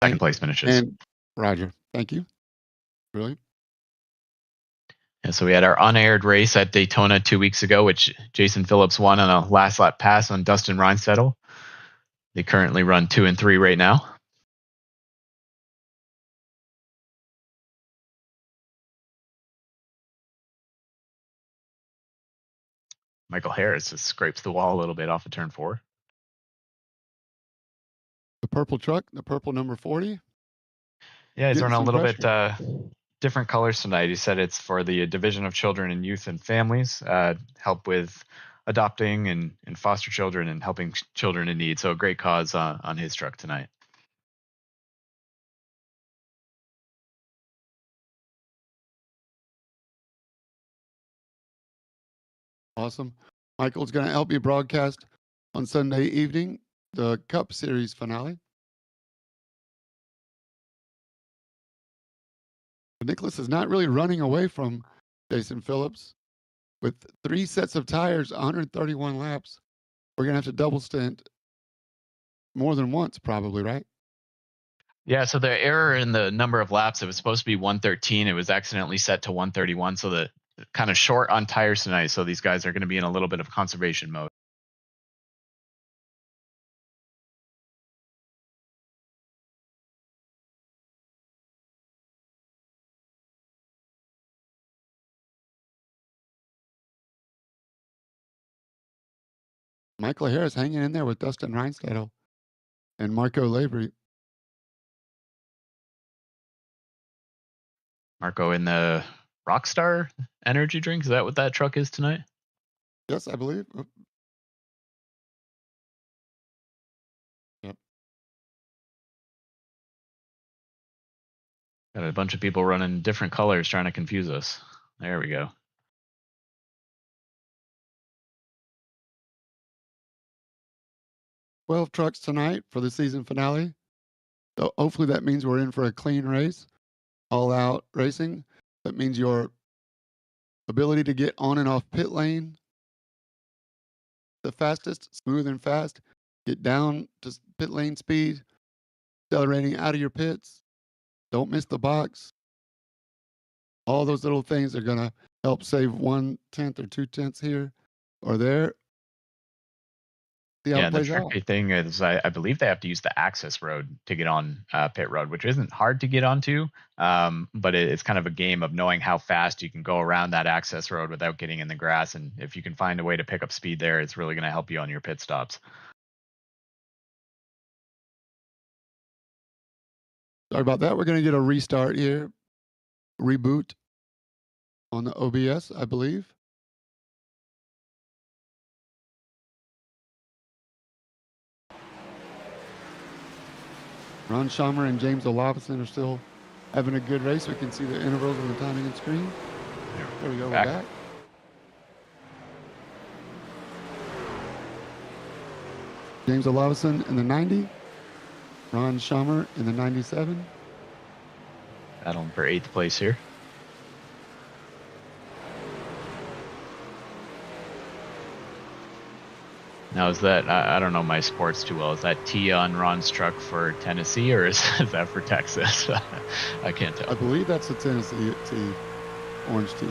second place finishes. And Roger, thank you. Really? And so we had our unaired race at Daytona 2 weeks ago, which Jason Phillips won on a last lap pass on Dustin Reinsettle. They currently run 2 and 3 right now. Michael Harris just scrapes the wall a little bit off of turn 4. The purple truck, the purple number 40. Yeah, he's running a little bit different colors tonight. He said it's for the Division of Children and Youth and Families, help with adopting and foster children and helping children in need. So a great cause on his truck tonight. Awesome. Michael's going to help you broadcast on Sunday evening the Cup Series finale. But Nicholas is not really running away from Jason Phillips. With 3 sets of tires, 131 laps, we're going to have to double stint more than once, probably, right? Yeah, so the error in the number of laps, it was supposed to be 113. It was accidentally set to 131. So the kind of short on tires tonight. So these guys are going to be in a little bit of conservation mode. Michael Harris hanging in there with Dustin Reinsettle and Marco Lavery. Marco in the Rockstar energy drink. Is that what that truck is tonight? Yes, I believe. Yep. Got a bunch of people running different colors trying to confuse us. There we go. "12 trucks tonight for the season finale. So hopefully that means we're in for a clean race, all out racing. That means your ability to get on and off pit lane the fastest, smooth and fast, get down to pit lane speed, accelerating out of your pits, don't miss the box. All those little things are going to help save 1/10 or 2/10 here or there. Yeah, the tricky thing is I believe they have to use the access road to get on pit road, which isn't hard to get onto, but it's kind of a game of knowing how fast you can go around that access road without getting in the grass. And if you can find a way to pick up speed there, it's really going to help you on your pit stops. Sorry about that. We're going to get a restart here. Reboot on the OBS, I believe. Ron Schamer and James Olafson are still having a good race. We can see the intervals on the timing and screen. There we go. We're back. James Olafson in the 90. Ron Schamer in the 97. Battling for 8th place here. Now, is that, I don't know my sports too well, is that T on Ron's truck for Tennessee, or is that for Texas? I can't tell. I believe that's the Tennessee T, orange T.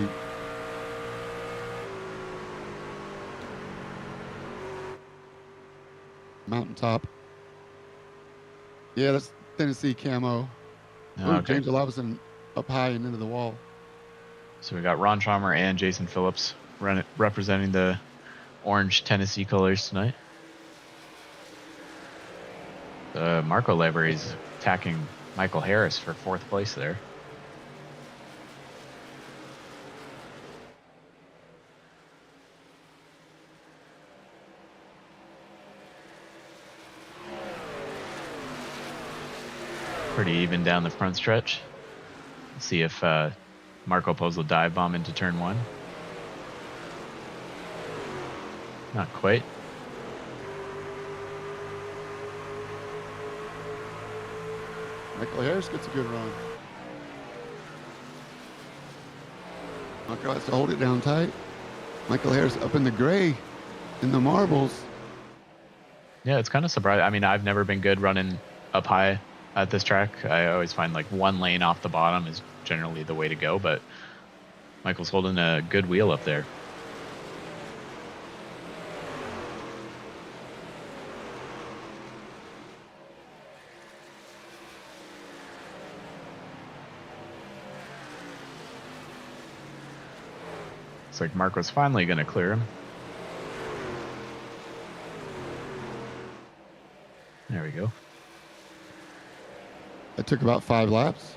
Mountaintop. Yeah, that's Tennessee camo. Okay. James Olafson up high and into the wall. So we got Ron Schamer and Jason Phillips representing the orange Tennessee colors tonight. Marco Lavery is attacking Michael Harris for 4th place there. Pretty even down the front stretch. Let's see if Marco pulls a dive bomb into turn 1. Not quite. Michael Harris gets a good run. Marco has to hold it down tight. Michael Harris up in the gray, in the marbles. Yeah, it's kind of surprising. I mean, I've never been good running up high at this track. I always find like one lane off the bottom is generally the way to go, but Michael's holding a good wheel up there. Looks like Marco's finally going to clear him. There we go. It took about 5 laps.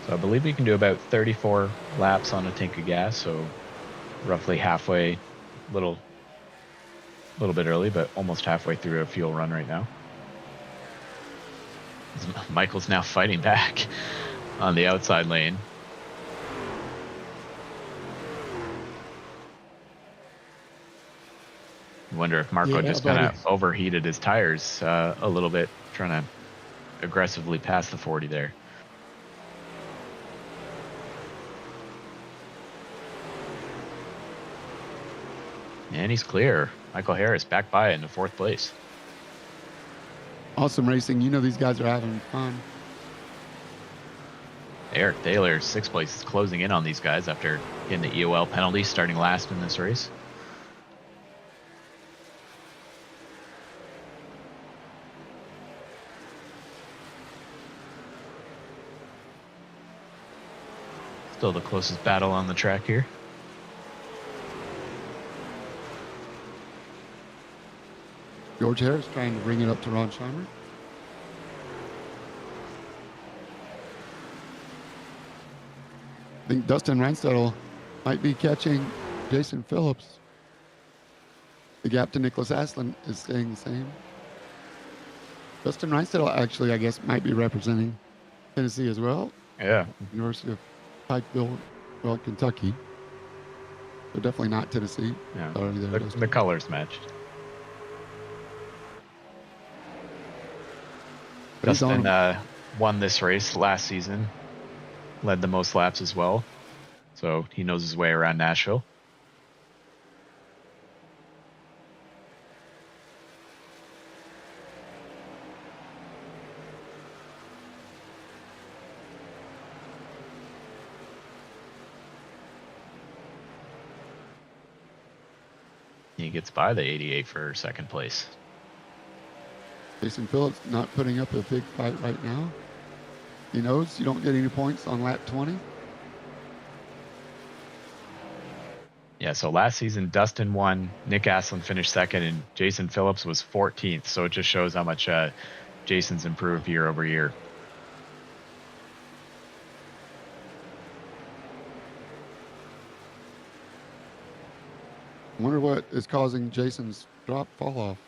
So I believe we can do about 34 laps on a tank of gas, so roughly halfway, little bit early, but almost halfway through a fuel run right now. Michael's now fighting back on the outside lane. I wonder if Marco just kind of overheated his tires a little bit, trying to aggressively pass the 40 there. And he's clear. Michael Harris back by into 4th place. Awesome racing. You know these guys are having fun. Eric Thaler, 6th place, is closing in on these guys after getting the EOL penalty, starting last in this race. Still the closest battle on the track here. George Harris trying to bring it up to Ron Scheimer. I think Dustin Reinstedel might be catching Jason Phillips. The gap to Nicholas Aslan is staying the same. Dustin Reinstedel actually, I guess, might be representing Tennessee as well. Yeah. University of Pikeville, well, Kentucky. So definitely not Tennessee. Yeah. The colors matched. Dustin won this race last season, led the most laps as well, so he knows his way around Nashville. He gets by the 88 for 2nd place. Jason Phillips not putting up a big fight right now. He knows you don't get any points on lap 20. Yeah, so last season, Dustin won, Nick Aslan finished 2nd, and Jason Phillips was 14th. So it just shows how much Jason's improved year over year. I wonder what is causing Jason's fall off.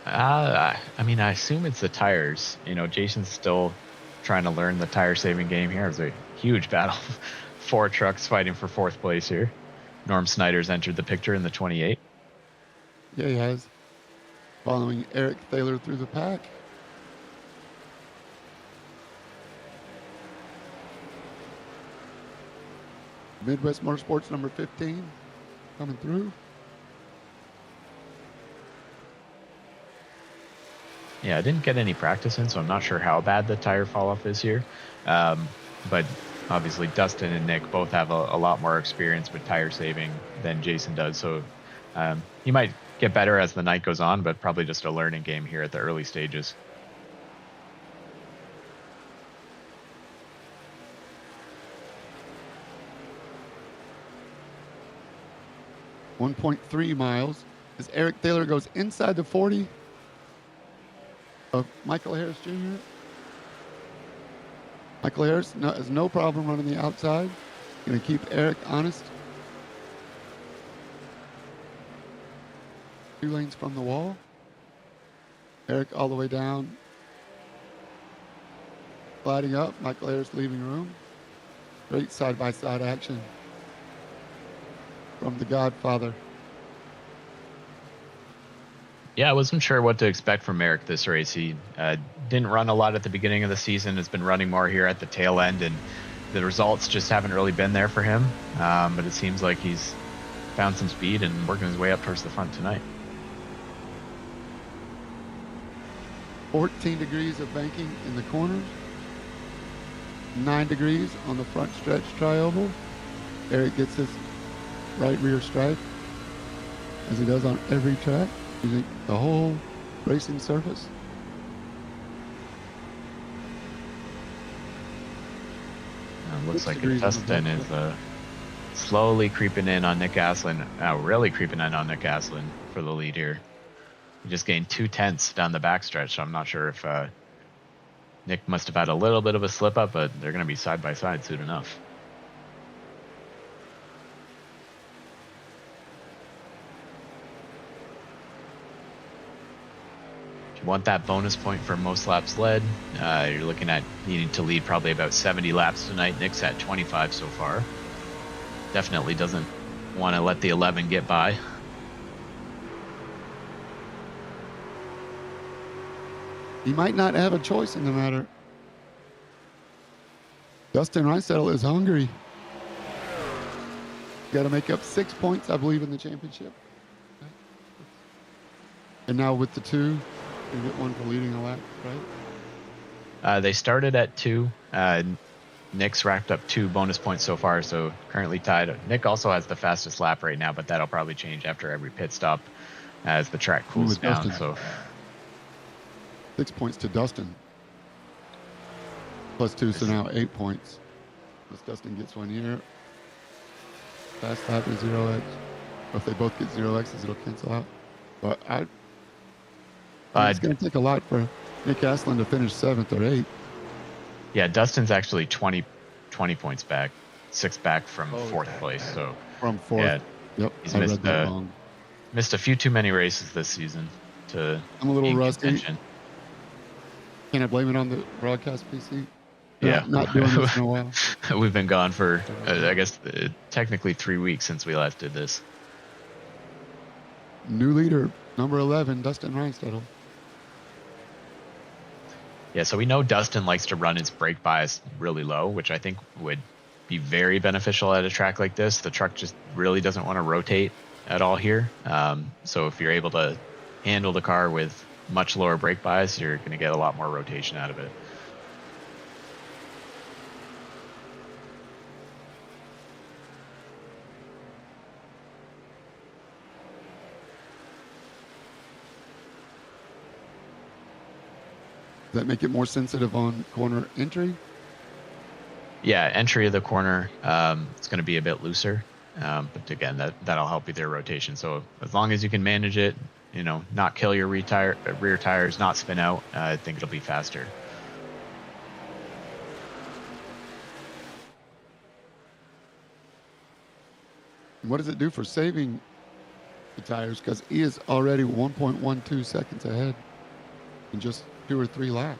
I mean, I assume it's the tires. You know, Jason's still trying to learn the tire saving game here. It was a huge battle. 4 trucks fighting for 4th place here. Norm Snyder's entered the picture in the 28. Yeah, he has. Following Eric Thaler through the pack. Midwest Motorsports number 15 coming through. Yeah, I didn't get any practice in, so I'm not sure how bad the tire fall off is here. But obviously Dustin and Nick both have a lot more experience with tire saving than Jason does. So he might get better as the night goes on, but probably just a learning game here at the early stages. .3 miles as Eric Thaler goes inside the 40 of Michael Harris Jr. Michael Harris has no problem running the outside. Going to keep Eric honest. 2 lanes from the wall. Eric all the way down. Sliding up. Michael Harris leaving room. Great side-by-side action from the Godfather. Yeah, I wasn't sure what to expect from Eric this race. He didn't run a lot at the beginning of the season, has been running more here at the tail end, and the results just haven't really been there for him. But it seems like he's found some speed and working his way up towards the front tonight. 14 degrees of banking in the corners, 9 degrees on the front stretch tri-oval. Eric gets his right rear stripe, as he does on every track, using the whole racing surface. Looks like Dustin is slowly creeping in on Nick Aslin. Really creeping in on Nick Aslin for the lead here. He just gained 0.2 down the backstretch. So I'm not sure if Nick must have had a little bit of a slip up, but they're going to be side by side soon enough. If you want that bonus point for most laps led, you're looking at needing to lead probably about 70 laps tonight. Nick's at 25 so far. Definitely doesn't want to let the 11 get by. He might not have a choice in the matter. Dustin Reinsettle is hungry. Got to make up 6 points, I believe, in the championship. And now with the 2, you get 1 for leading a lap, right? They started at 2. Nick's racked up 2 bonus points so far, so currently tied. Nick also has the fastest lap right now, but that'll probably change after every pit stop as the track cools down. So 6 points to Dustin. Plus 2, so now 8 points. Plus Dustin gets 1 here. Fast lap is 0x. Or if they both get 0x's, it'll cancel out. But it's going to take a lot for Nick Aslin to finish 7th or 8th. Yeah, Dustin's actually 20 points back, 6 back from 4th place. So from 4th. Yeah, yep. He's missed a few too many races this season to. I'm a little rusty. Can I blame it on the broadcast PC? Yeah, not doing this in a while. We've been gone for, I guess, technically 3 weeks since we last did this. New leader, number 11, Dustin Reinsettle. Yeah, so we know Dustin likes to run his brake bias really low, which I think would be very beneficial at a track like this. The truck just really doesn't want to rotate at all here. So if you're able to handle the car with much lower brake bias, you're going to get a lot more rotation out of it. Does that make it more sensitive on corner entry? Yeah, entry of the corner, it's going to be a bit looser. But again, that'll help with your rotation. So as long as you can manage it, not kill your rear tires, not spin out, I think it'll be faster. What does it do for saving the tires? Because he is already 1.12 seconds ahead in just 2 or 3 laps.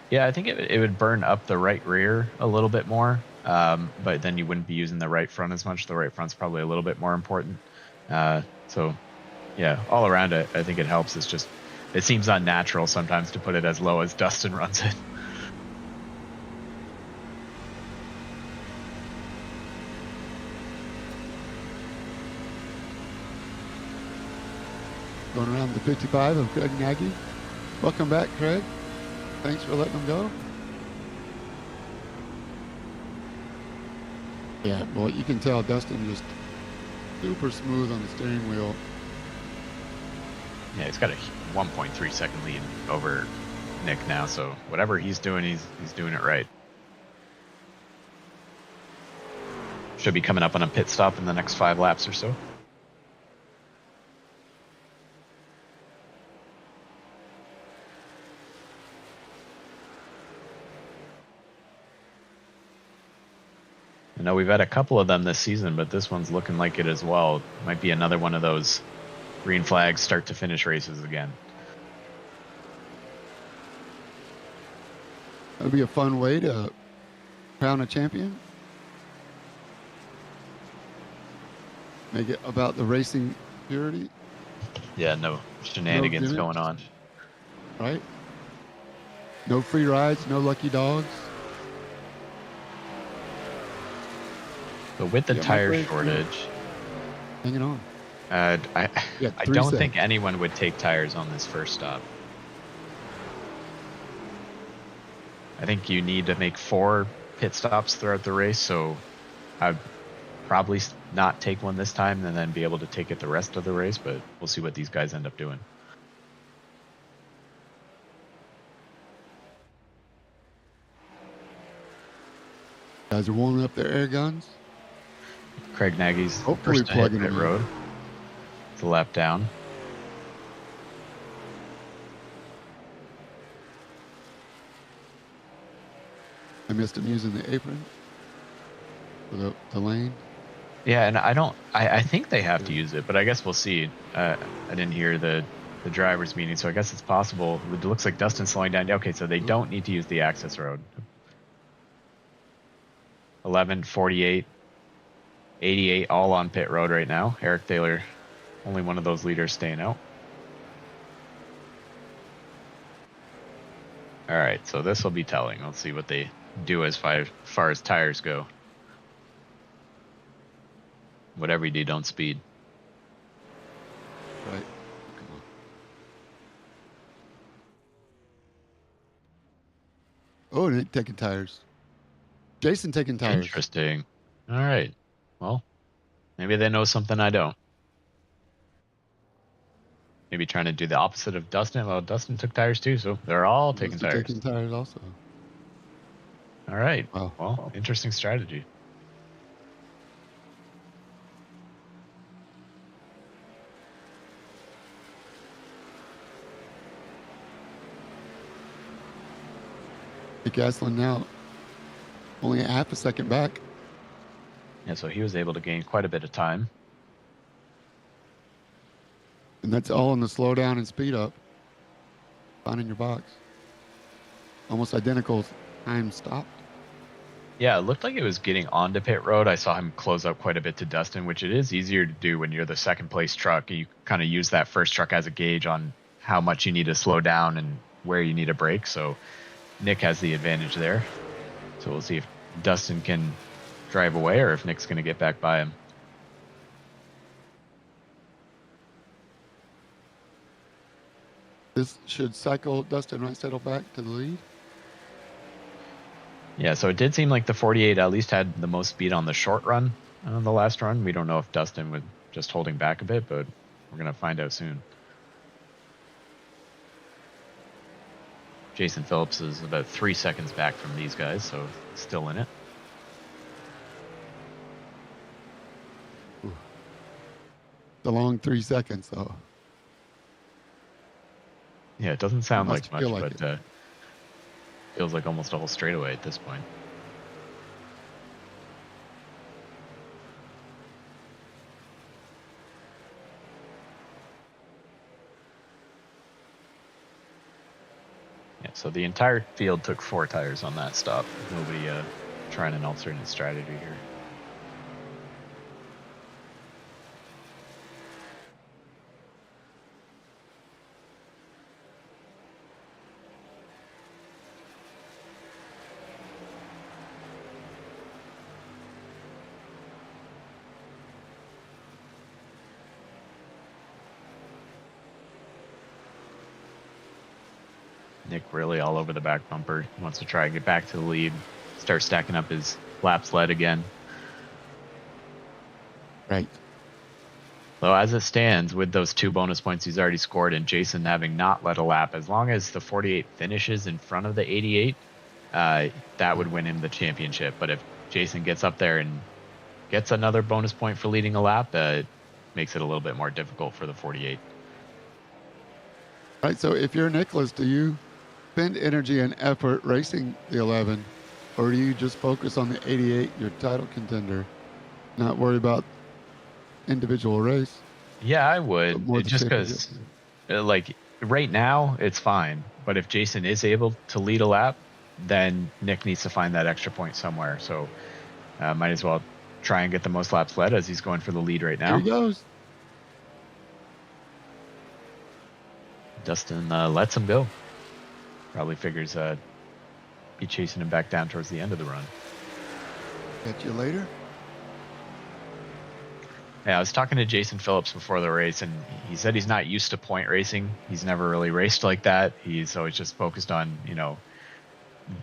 Yeah, I think it would burn up the right rear a little bit more, but then you wouldn't be using the right front as much. The right front's probably a little bit more important. So, yeah, all around it, I think it helps. It's just, it seems unnatural sometimes to put it as low as Dustin runs it. Going around the 55 of Craig Nagy. Welcome back, Craig. Thanks for letting them go. Yeah, boy, you can tell Dustin just super smooth on the steering wheel. Yeah, he's got a 1.3 second lead over Nick now, so whatever he's doing, he's doing it right. Should be coming up on a pit stop in the next 5 laps or so. I know we've had a couple of them this season, but this one's looking like it as well. Might be another one of those green flags start to finish races again. That'd be a fun way to crown a champion. Make it about the racing purity. Yeah, no shenanigans going on. Right? No free rides, no lucky dogs. But with the Yeah, my tire brakes, shortage, hanging on. I Yeah, I 3 don't think seconds. anyone would take tires on this first stop. I think you need to make 4 pit stops throughout the race, so I'd probably not take one this time and then be able to take it the rest of the race, but we'll see what these guys end up doing. Guys are warming up their air guns. Craig Nagy's Hopefully first to hit plugging pit them in. road. It's a lap down. I missed him using the apron for the lane. Yeah, and I think they have to use it, but I guess we'll see. I didn't hear the drivers meeting, so I guess it's possible. It looks like Dustin's slowing down. Okay, so they don't need to use the access road. 11, 48, 88, all on pit road right now. Eric Thaler, only one of those leaders staying out. All right, so this will be telling. Let's see what they do as far as tires go. Whatever you do, don't speed. Right. Come on. Oh, they're taking tires. Jason taking tires. Interesting. All right. Well, maybe they know something I don't. Maybe trying to do the opposite of Dustin. Well, Dustin took tires too, so they're all taking tires. Taking tires also. All right. Wow. Well, interesting strategy. Gasly now only a half a second back. Yeah, so he was able to gain quite a bit of time. And that's all in the slow down and speed up. Finding your box. Almost identical time stopped. Yeah, it looked like it was getting onto pit road. I saw him close up quite a bit to Dustin, which it is easier to do when you're the second place truck. You kind of use that first truck as a gauge on how much you need to slow down and where you need to brake. So Nick has the advantage there. So we'll see if Dustin can drive away or if Nick's going to get back by him. This should cycle Dustin Rice back to the lead. Yeah, so it did seem like the 48 at least had the most speed on the short run on the last run. We don't know if Dustin was just holding back a bit, but we're going to find out soon. Jason Phillips is about 3 seconds back from these guys, so still in it. The long 3 seconds, though. Yeah, it doesn't sound like much, like but feels like almost a whole straightaway at this point. Yeah, so the entire field took 4 tires on that stop. Nobody trying an alternate strategy here. Nick really all over the back bumper. He wants to try and get back to the lead, start stacking up his laps led again. Right. So as it stands, with those 2 bonus points he's already scored and Jason having not led a lap, as long as the 48 finishes in front of the 88, that would win him the championship. But if Jason gets up there and gets another bonus point for leading a lap, it makes it a little bit more difficult for the 48. Right, so if you're Nicholas, do you spend energy and effort racing the 11, or do you just focus on the 88, your title contender, not worry about individual race? Yeah, I would. Just because, like, right now, it's fine. But if Jason is able to lead a lap, then Nick needs to find that extra point somewhere. So might as well try and get the most laps led as he's going for the lead right now. Here he goes. Dustin lets him go. Probably figures be chasing him back down towards the end of the run. Catch you later. Yeah, I was talking to Jason Phillips before the race, and he said he's not used to point racing. He's never really raced like that. He's always just focused on,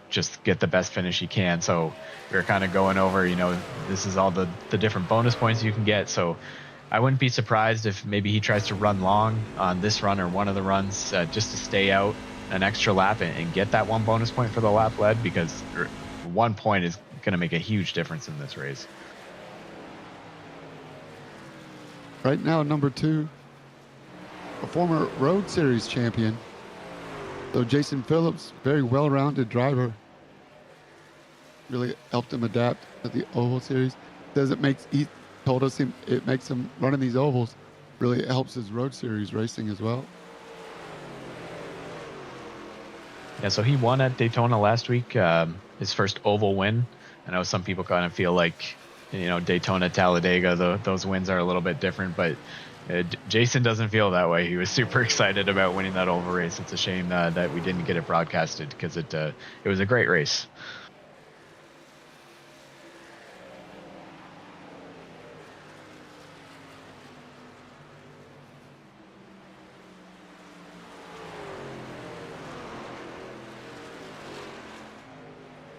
just get the best finish he can. So we were kind of going over, this is all the different bonus points you can get. So I wouldn't be surprised if maybe he tries to run long on this run or one of the runs just to stay out an extra lap and get that one bonus point for the lap led, because 1 point is going to make a huge difference in this race. Right now, number 2, a former Road Series champion. So Jason Phillips, very well-rounded driver. Really helped him adapt to the Oval Series. He told us it makes him running these ovals really helps his Road Series racing as well. Yeah, so he won at Daytona last week, his first oval win. I know some people kind of feel like, Daytona, Talladega, those wins are a little bit different, but Jason doesn't feel that way. He was super excited about winning that oval race. It's a shame that we didn't get it broadcasted, because it was a great race.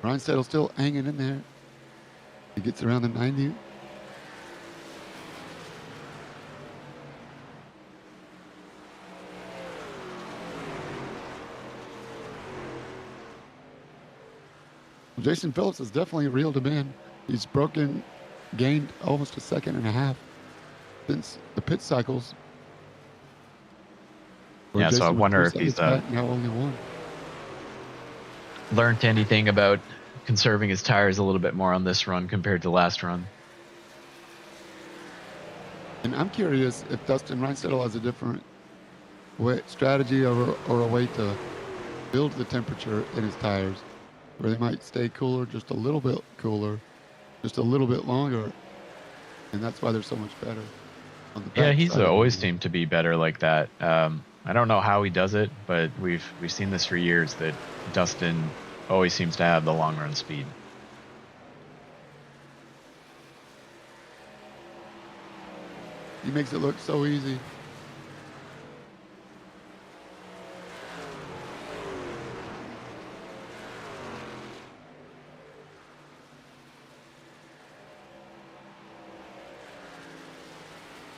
Ryan Settle's still hanging in there. He gets around the 90. Jason Phillips has definitely reeled him in. He's gained almost a second and a half since the pit cycles. Yeah, so I wonder if he's now only one. Learned anything about conserving his tires a little bit more on this run compared to last run. And I'm curious if Dustin Reinsettle has a different strategy or a way to build the temperature in his tires, where they might stay cooler, just a little bit cooler, just a little bit longer, and that's why they're so much better. On the Yeah, he's always seemed to be better like that. I don't know how he does it, but we've seen this for years, that Dustin always seems to have the long run speed. He makes it look so easy.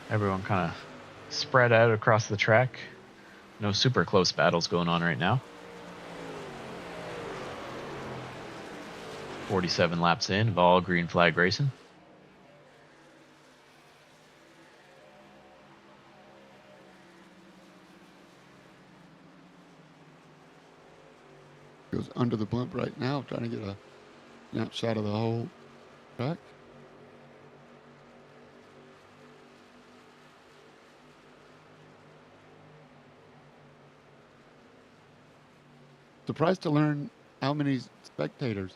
Everyone kind of spread out across the track. No super close battles going on right now. 47 laps in of all green flag racing. Goes under the blimp right now, trying to get a snapshot of the whole track. Surprised to learn how many spectators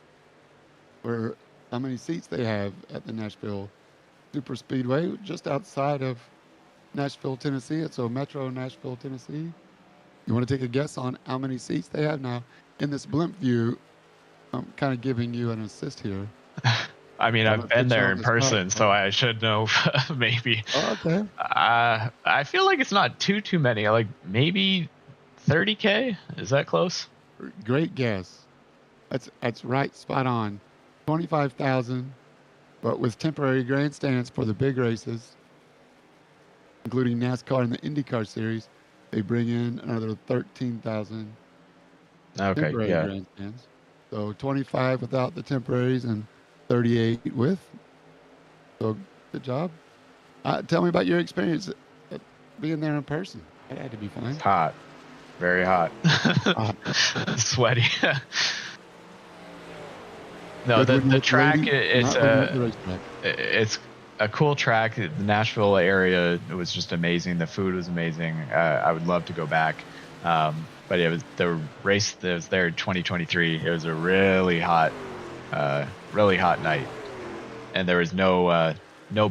or how many seats they have at the Nashville Superspeedway, just outside of Nashville, Tennessee. It's a Metro Nashville, Tennessee. You want to take a guess on how many seats they have now? In this blimp view, I'm kind of giving you an assist here. I mean, I've been there in person, so I should know maybe. Oh, okay. I feel like it's not too many. Like maybe 30K. Is that close? Great guess. That's right, spot on. 25,000, but with temporary grandstands for the big races, including NASCAR and the IndyCar series, they bring in another 13,000 temporary grandstands. So 25 without the temporaries and 38 with. So good job. Tell me about your experience being there in person. It had to be fun. It's hot. Very hot. Sweaty. No, the track, it's a cool track. The Nashville area, it was just amazing. The food was amazing. I would love to go back. But it was the race that was there in 2023. It was a really hot night, and there was no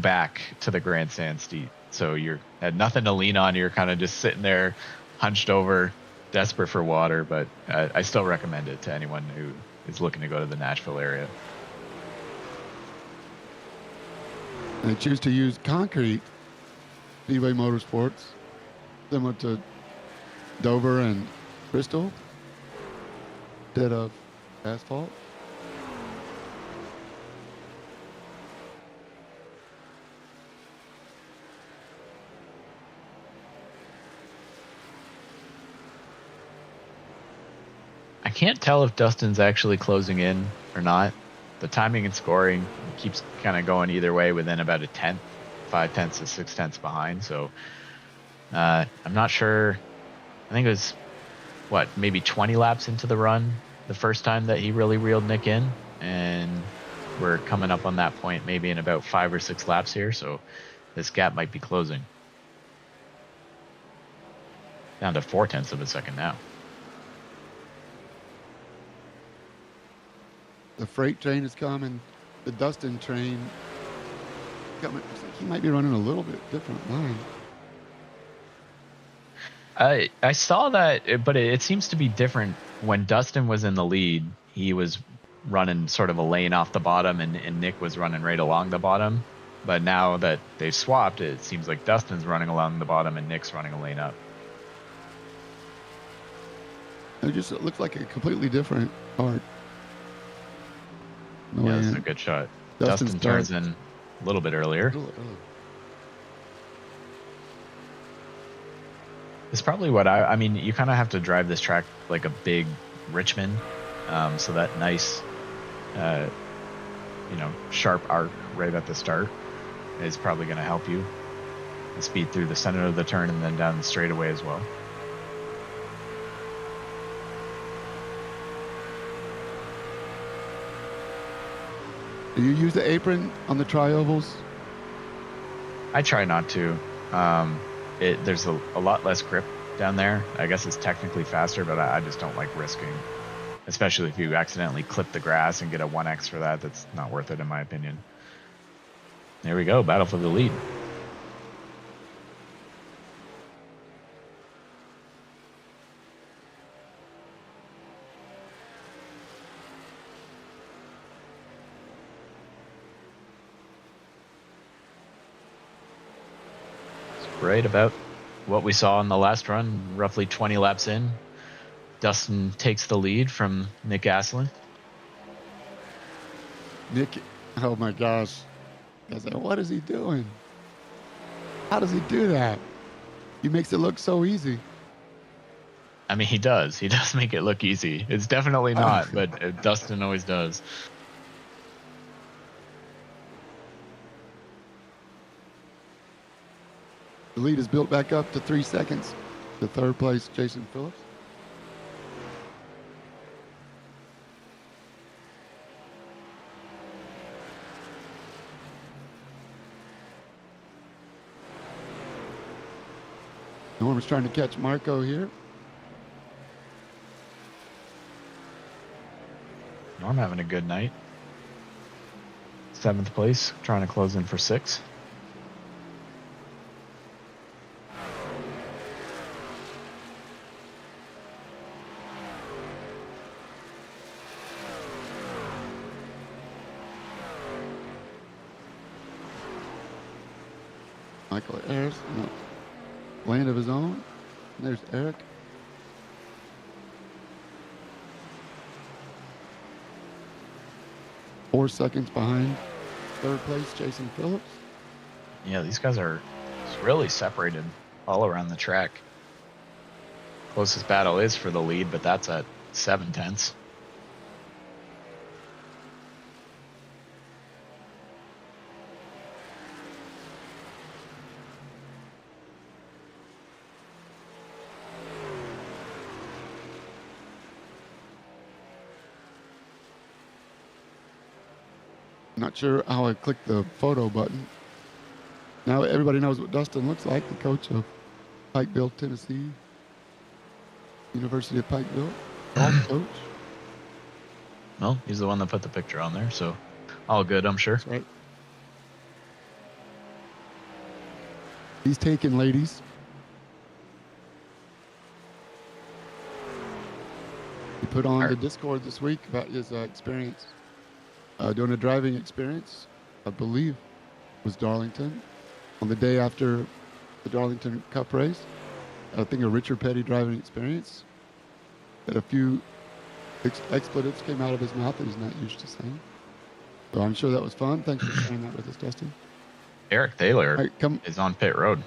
back to the grandstand seat, so you had nothing to lean on. You're kind of just sitting there, hunched over, desperate for water. But I still recommend it to anyone who is looking to go to the Nashville area. They choose to use concrete Speedway Motorsports, similar to Dover and Bristol, instead of asphalt. I can't tell if Dustin's actually closing in or not. The timing and scoring keeps kind of going either way within about a tenth, 5/10 to 6/10 behind. So I'm not sure. I think it was maybe 20 laps into the run the first time that he really reeled Nick in, and we're coming up on that point maybe in about 5 or 6 laps here. So this gap might be closing down to 0.4 of a second now. The freight train is coming. The Dustin train coming. He might be running a little bit different line. I saw that, but it seems to be different. When Dustin was in the lead, he was running sort of a lane off the bottom, and Nick was running right along the bottom. But now that they've swapped, it seems like Dustin's running along the bottom and Nick's running a lane up. It just looks like a completely different part. Yeah, that's a good shot. Dustin turns in a little bit earlier. It's probably what I mean, you kind of have to drive this track like a big Richmond. So that nice, sharp arc right at the start is probably going to help you speed through the center of the turn and then down the straightaway as well. Do you use the apron on the tri-ovals? I try not to. There's a lot less grip down there. I guess it's technically faster, but I just don't like risking. Especially if you accidentally clip the grass and get a 1x for that. That's not worth it in my opinion. There we go, battle for the lead. Right about what we saw in the last run, roughly 20 laps in. Dustin takes the lead from Nick Asselin. Nick, oh my gosh. I said, what is he doing? How does he do that? He makes it look so easy. I mean, he does. He does make it look easy. It's definitely not, but Dustin always does. The lead is built back up to 3 seconds. The third place, Jason Phillips. Norm's trying to catch Marco here. Norm having a good night. 7th place, trying to close in for 6. Michael Ayers, lane of his own. And there's Eric. Four seconds behind third place, Jason Phillips. Yeah, these guys are really separated all around the track. Closest battle is for the lead, but that's at 0.7. Not sure how I clicked the photo button. Now everybody knows what Dustin looks like, the coach of Pikeville, Tennessee, University of Pikeville, golf coach. Well, he's the one that put the picture on there, so all good, I'm sure. That's right. He's taken, ladies. He put on the Discord this week about his experience doing a driving experience, I believe. was Darlington. On the day after the Darlington Cup race, I think a Richard Petty driving experience, that a few expletives came out of his mouth that he's not used to saying. So I'm sure that was fun. Thanks for sharing that with us, Dustin. Eric Thaler Right, is on pit road.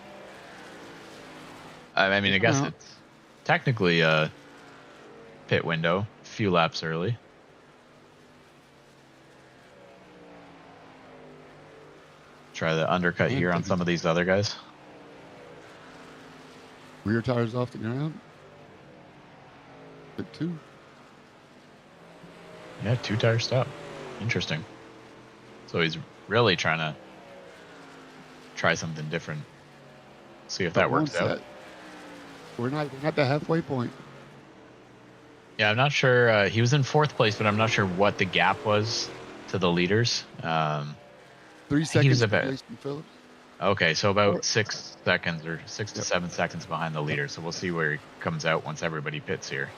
I mean, I guess it's technically a pit window, a few laps early. Try the undercut here on some of these other guys. Rear tires off the ground. Pit 2. Yeah, 2-tire stop. Interesting. So he's really trying to try something different. See if that works out. We're not at the halfway point. Yeah, I'm not sure. He was in 4th place, but I'm not sure what the gap was to the leaders. 3 seconds for Jason Phillips. Okay, so about 6 seconds or 6 to 7 seconds behind the leader. So we'll see where he comes out once everybody pits here.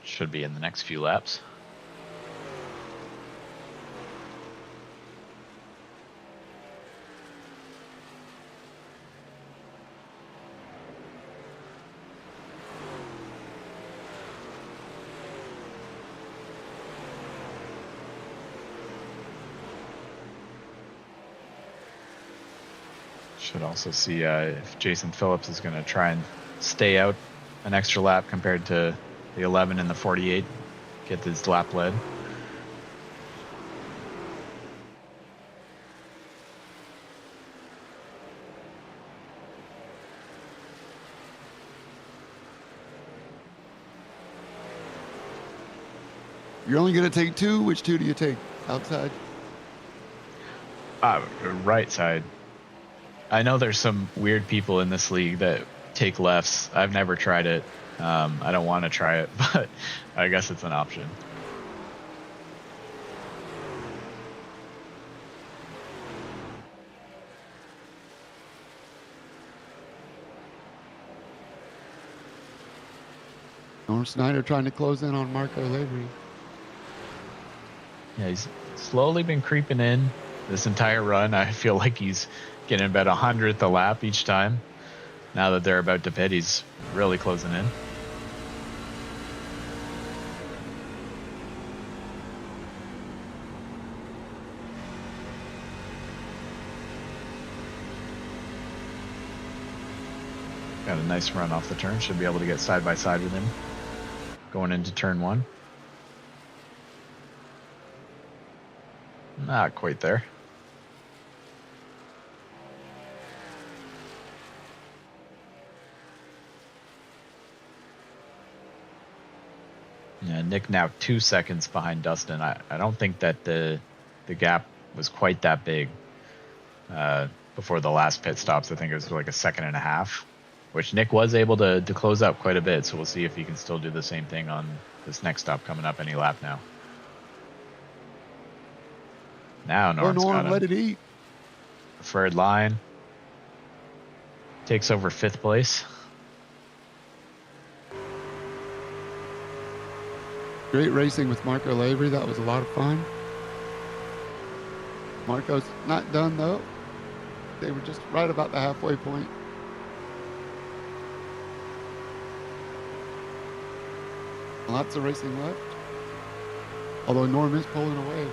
Should be in the next few laps. Should also see if Jason Phillips is going to try and stay out an extra lap compared to the 11 and the 48. Get this lap led. You're only going to take 2. Which 2 do you take? Outside? Right side. I know there's some weird people in this league that take lefts. I've never tried it. I don't want to try it, but I guess it's an option. Norm Snyder trying to close in on Marco Lavery. Yeah, he's slowly been creeping in this entire run. I feel like he's getting about 100th a lap each time. Now that they're about to pit, he's really closing in. Got a nice run off the turn. Should be able to get side by side with him going into turn 1. Not quite there. Yeah, Nick now 2 seconds behind Dustin. I don't think that the gap was quite that big before the last pit stops. I think it was like a 1.5 seconds, which Nick was able to close up quite a bit. So we'll see if he can still do the same thing on this next stop coming up any lap now. Now Norm's got let it eat. Preferred line. Takes over 5th place. Great racing with Marco Lavery. That was a lot of fun. Marco's not done though. They were just right about the halfway point. Lots of racing left. Although Norm is pulling away.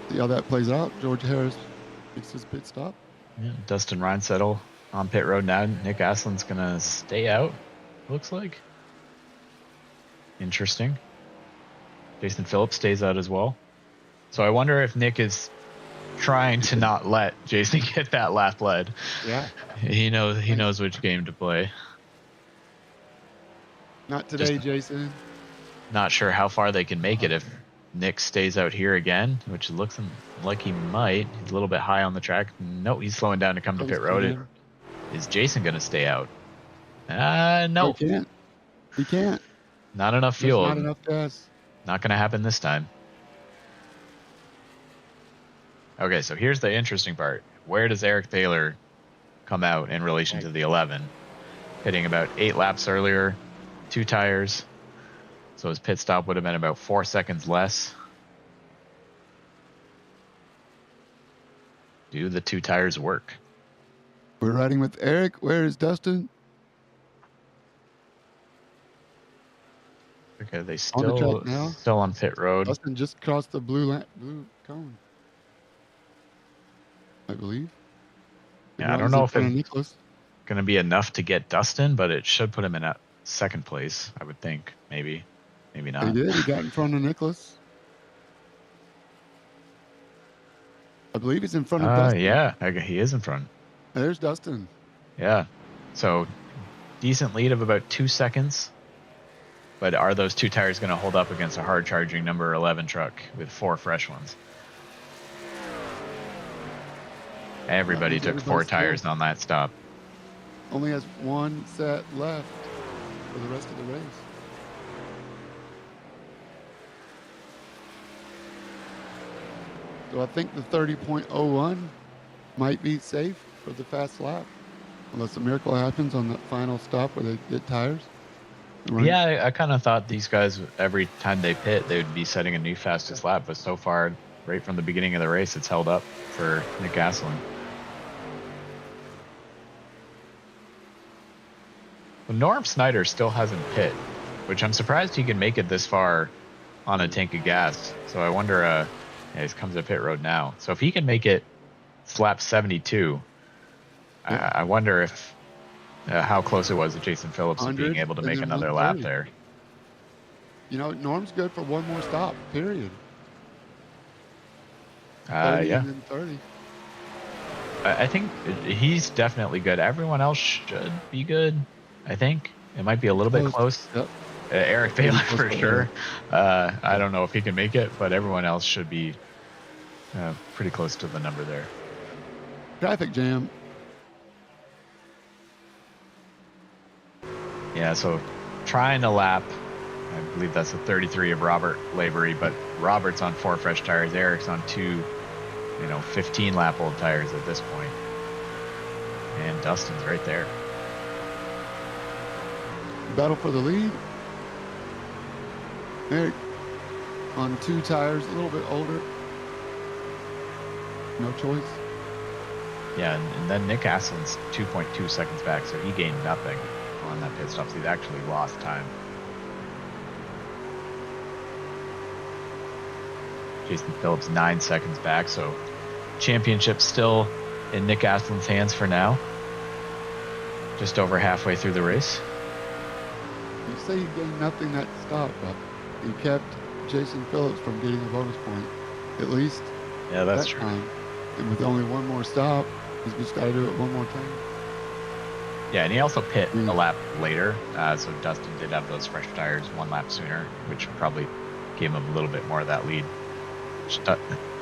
See how that plays out. George Harris makes his pit stop. Yeah, Dustin Reinsettle on pit road now. Nick Aslan's going to stay out, looks like. Interesting. Jason Phillips stays out as well. So I wonder if Nick is trying to not let Jason get that lap lead. Yeah. He knows which game to play. Not today, Jason. Not sure how far they can make it if Nick stays out here again, which looks like he might. He's a little bit high on the track. No, he's slowing down to come to pit road. Is Jason going to stay out? No. He can't. Not enough fuel. There's not enough gas. Not going to happen this time. Okay, so here's the interesting part. Where does Eric Thaler come out in relation to the 11? Hitting about 8 laps earlier. 2 tires. So his pit stop would have been about 4 seconds less. Do the 2 tires work? We're riding with Eric. Where is Dustin? Okay, they On the track still now. still on pit road. Dustin just crossed the blue cone, I believe. Yeah, I don't He's know in if front of it's Nicholas. going to be enough to get Dustin, but it should put him in a second place, I would think. Maybe He not. did. He got in front of Nicholas. I believe he's in front of Dustin. Yeah, he is in front. There's Dustin. Yeah. So decent lead of about 2 seconds. But are those 2 tires going to hold up against a hard charging number 11 truck with 4 fresh ones? Everybody took 4 tires on that stop. Only has 1 set left for the rest of the race. So I think the 30.01 might be safe for the fast lap, unless a miracle happens on that final stop where they get tires. Yeah, I kind of thought these guys, every time they pit, they would be setting a new fastest lap. But so far, right from the beginning of the race, it's held up for Nick Asselin. Well, Norm Snyder still hasn't pit, which I'm surprised he can make it this far on a tank of gas. So I wonder, yeah, he comes to pit road now. So if he can make it lap 72, yeah. I wonder if how close it was to Jason Phillips of being able to make another lap there. You know, Norm's good for 1 more stop, period. Yeah. And then 30. I think he's definitely good. Everyone else should be good, I think. It might be a little bit close. Yep. Eric Baylor for sure. I don't know if he can make it, but everyone else should be pretty close to the number there. Traffic jam. Yeah, so trying to lap, I believe that's a 33 of Robert Lavery, but Robert's on 4 fresh tires. Eric's on 2, 15 lap old tires at this point. And Dustin's right there. Battle for the lead. Eric on 2 tires, a little bit older. No choice. Yeah, and then Nick Asselin's 2.2 seconds back, so he gained nothing on that pit stop. So he's actually lost time. Jason Phillips 9 seconds back, so championship still in Nick Asselin's hands for now. Just over halfway through the race. You say he gained nothing that stop, but he kept Jason Phillips from getting a bonus point, at least. Yeah, that's true. Time. And with only 1 more stop, he's just got to do it 1 more time. Yeah, and he also pit a lap later, so Dustin did have those fresh tires 1 lap sooner, which probably gave him a little bit more of that lead.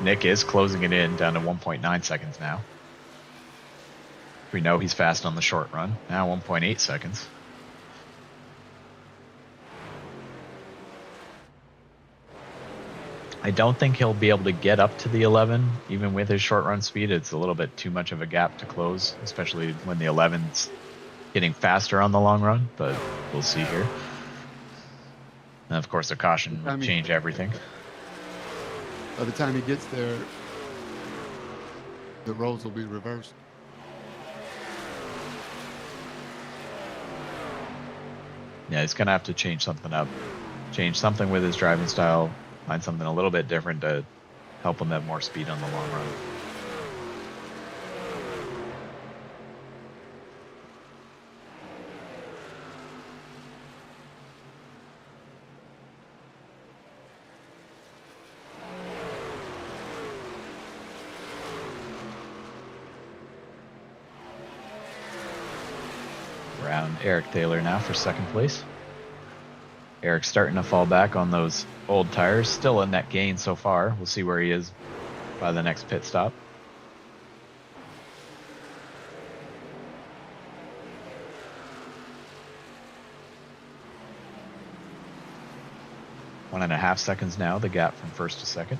Nick is closing it in down to 1.9 seconds now. We know he's fast on the short run, now 1.8 seconds. I don't think he'll be able to get up to the 11, even with his short run speed. It's a little bit too much of a gap to close, especially when the 11's getting faster on the long run, but we'll see here. And of course, the caution will change everything. By the time he gets there, the roles will be reversed. Yeah, he's going to have to change something up. Change something with his driving style. Find something a little bit different to help him have more speed on the long run. Around Eric Taylor now for second place. Eric's starting to fall back on those old tires. Still a net gain so far. We'll see where he is by the next pit stop. One and a half seconds now, the gap from first to second.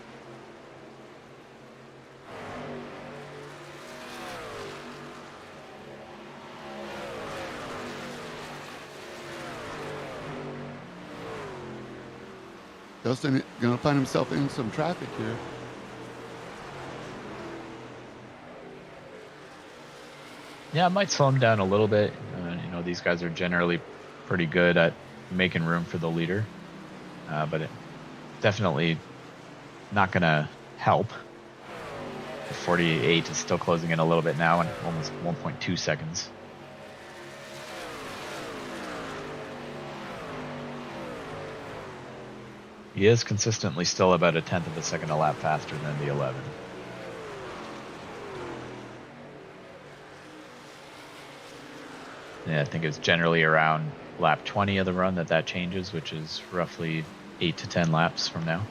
Dustin going to find himself in some traffic here. Yeah, it might slow him down a little bit. These guys are generally pretty good at making room for the leader, but it definitely not going to help. The 48 is still closing in a little bit now, and almost 1.2 seconds. He is consistently still about 1/10 of a second a lap faster than the 11. Yeah, I think it's generally around lap 20 of the run that changes, which is roughly 8 to 10 laps from now.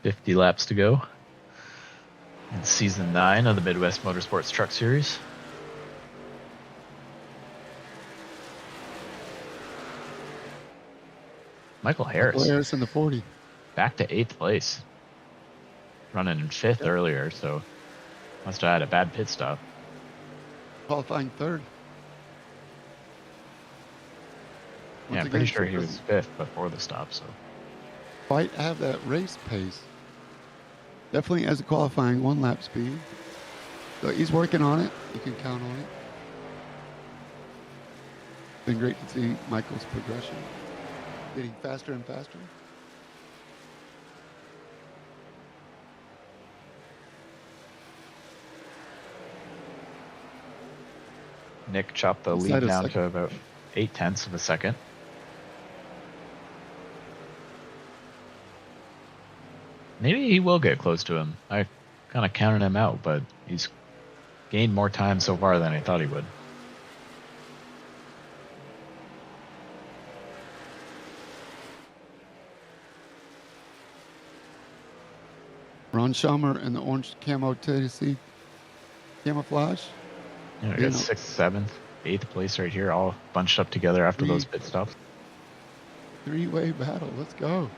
$50 laps to go in season 9 of the Midwest Motorsports Truck Series. Michael Harris in the 40. Back to 8th place. Running in 5th earlier, so must have had a bad pit stop. Qualifying 3rd. Yeah, I'm pretty sure he was 5th before the stop, so. Quite have that race pace. Definitely as a qualifying 1 lap speed. So he's working on it. You can count on it. Been great to see Michael's progression. Getting faster and faster. Nick chopped the lead down to about 0.8 of a second. Maybe he will get close to him. I kind of counted him out, but he's gained more time so far than I thought he would. Ron Schumer in the orange camo Tennessee camouflage. Yeah, we got 6th, 7th, 8th place right here, all bunched up together after those pit stops. 3-way battle. Let's go.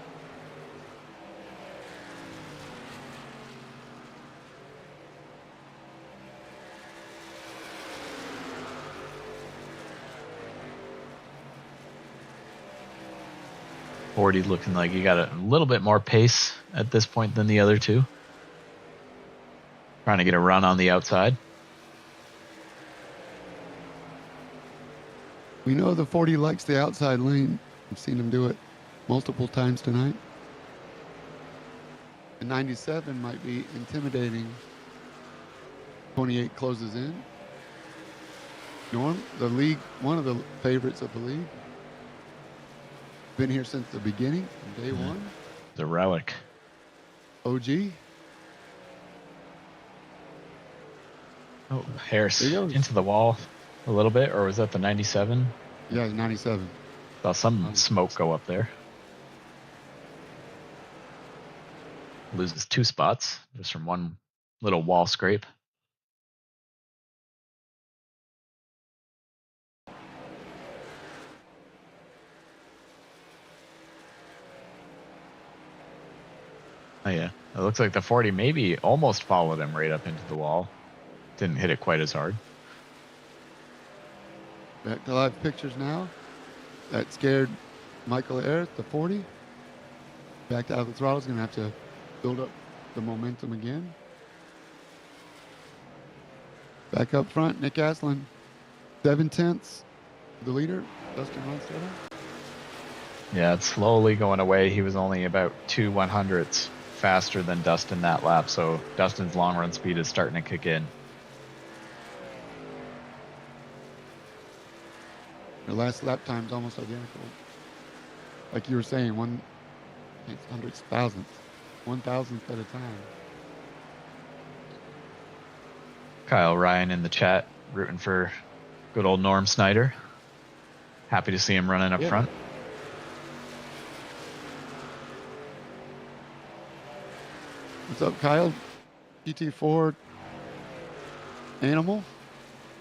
Forty looking like he got a little bit more pace at this point than the other two. Trying to get a run on the outside. We know the 40 likes the outside lane. We've seen him do it multiple times tonight. The 97 might be intimidating. 28 closes in. Norm, the league, one of the favorites of the league. Been here since the beginning, from day one. The relic. OG. Oh, Harris into the wall a little bit, or was that the 97? Yeah, 97. Saw some smoke go up there. Loses 2 spots just from one little wall scrape. Oh yeah, it looks like the 40 maybe almost followed him right up into the wall. Didn't hit it quite as hard. Back to live pictures now. That scared Michael Harris, the 40. Back to out of the throttle. Is going to have to build up the momentum again. Back up front, Nick Aslan, 7/10, the leader, Dustin Ronstadt. Yeah, it's slowly going away. He was only about 2 100ths faster than Dustin that lap, so Dustin's long run speed is starting to kick in. The last lap time's almost identical. Like you were saying, 1/100,000th at a time. Kyle Ryan in the chat rooting for good old Norm Snyder. Happy to see him running up front. What's up, Kyle? GT4 Animal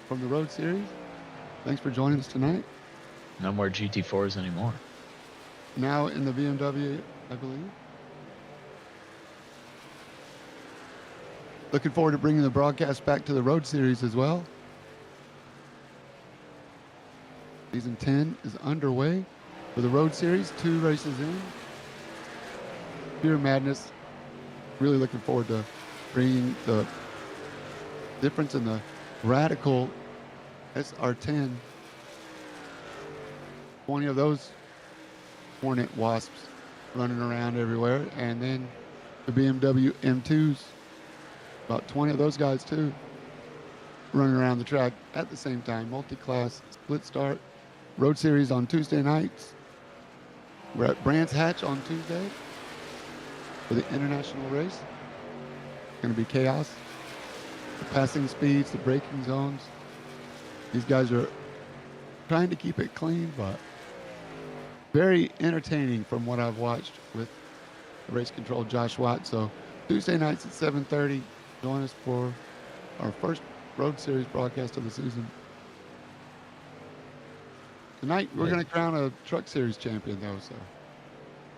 from the Road Series. Thanks for joining us tonight. No more GT4s anymore. now in the BMW, I believe. Looking forward to bringing the broadcast back to the Road Series as well. Season 10 is underway for the Road Series, 2 races in. Pure madness. Really looking forward to bringing the difference in the radical SR10. 20 of those Hornet Wasps running around everywhere. And then the BMW M2s, about 20 of those guys too, running around the track at the same time. Multi-class split start. Road Series on Tuesday nights. We're at Brands Hatch on Tuesday for the international race. It's going to be chaos. The passing speeds, the braking zones. These guys are trying to keep it clean, but very entertaining from what I've watched with race control Josh Watt. So Tuesday nights at 7:30, join us for our first Road Series broadcast of the season. Tonight, we're going to crown a Truck Series champion, though. So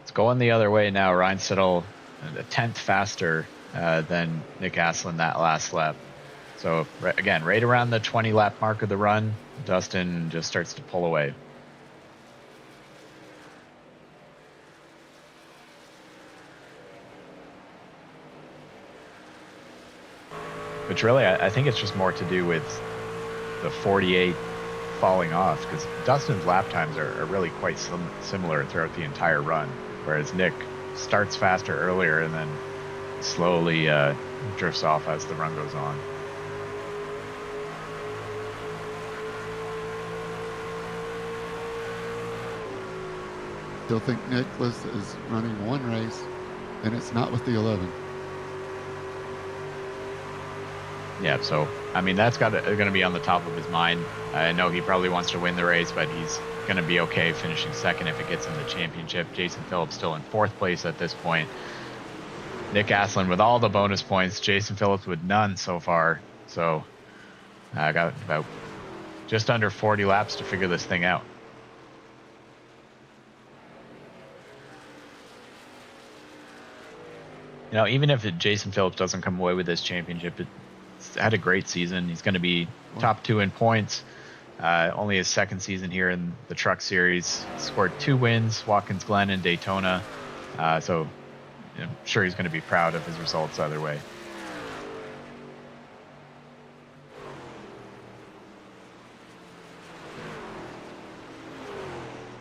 it's going the other way now. Ryan Siddle a tenth faster than Nick Aslan that last lap. So again, right around the 20 lap mark of the run, Dustin just starts to pull away. Which really, I think it's just more to do with the 48 falling off, because Dustin's lap times are really quite similar throughout the entire run, whereas Nick starts faster earlier and then slowly drifts off as the run goes on. Still think Nicholas is running one race, and it's not with the 11. Yeah, so I mean that's going to be on the top of his mind. I know he probably wants to win the race, but he's going to be okay finishing second if it gets in the championship. Jason Phillips still in 4th place at this point. Nick Aslan with all the bonus points. Jason Phillips with none so far. So I got about just under 40 laps to figure this thing out. You know, even if Jason Phillips doesn't come away with this championship, it's had a great season. He's going to be top 2 in points. Only his 2nd season here in the Truck Series. Scored 2 wins, Watkins Glen and Daytona. So I'm sure he's going to be proud of his results either way.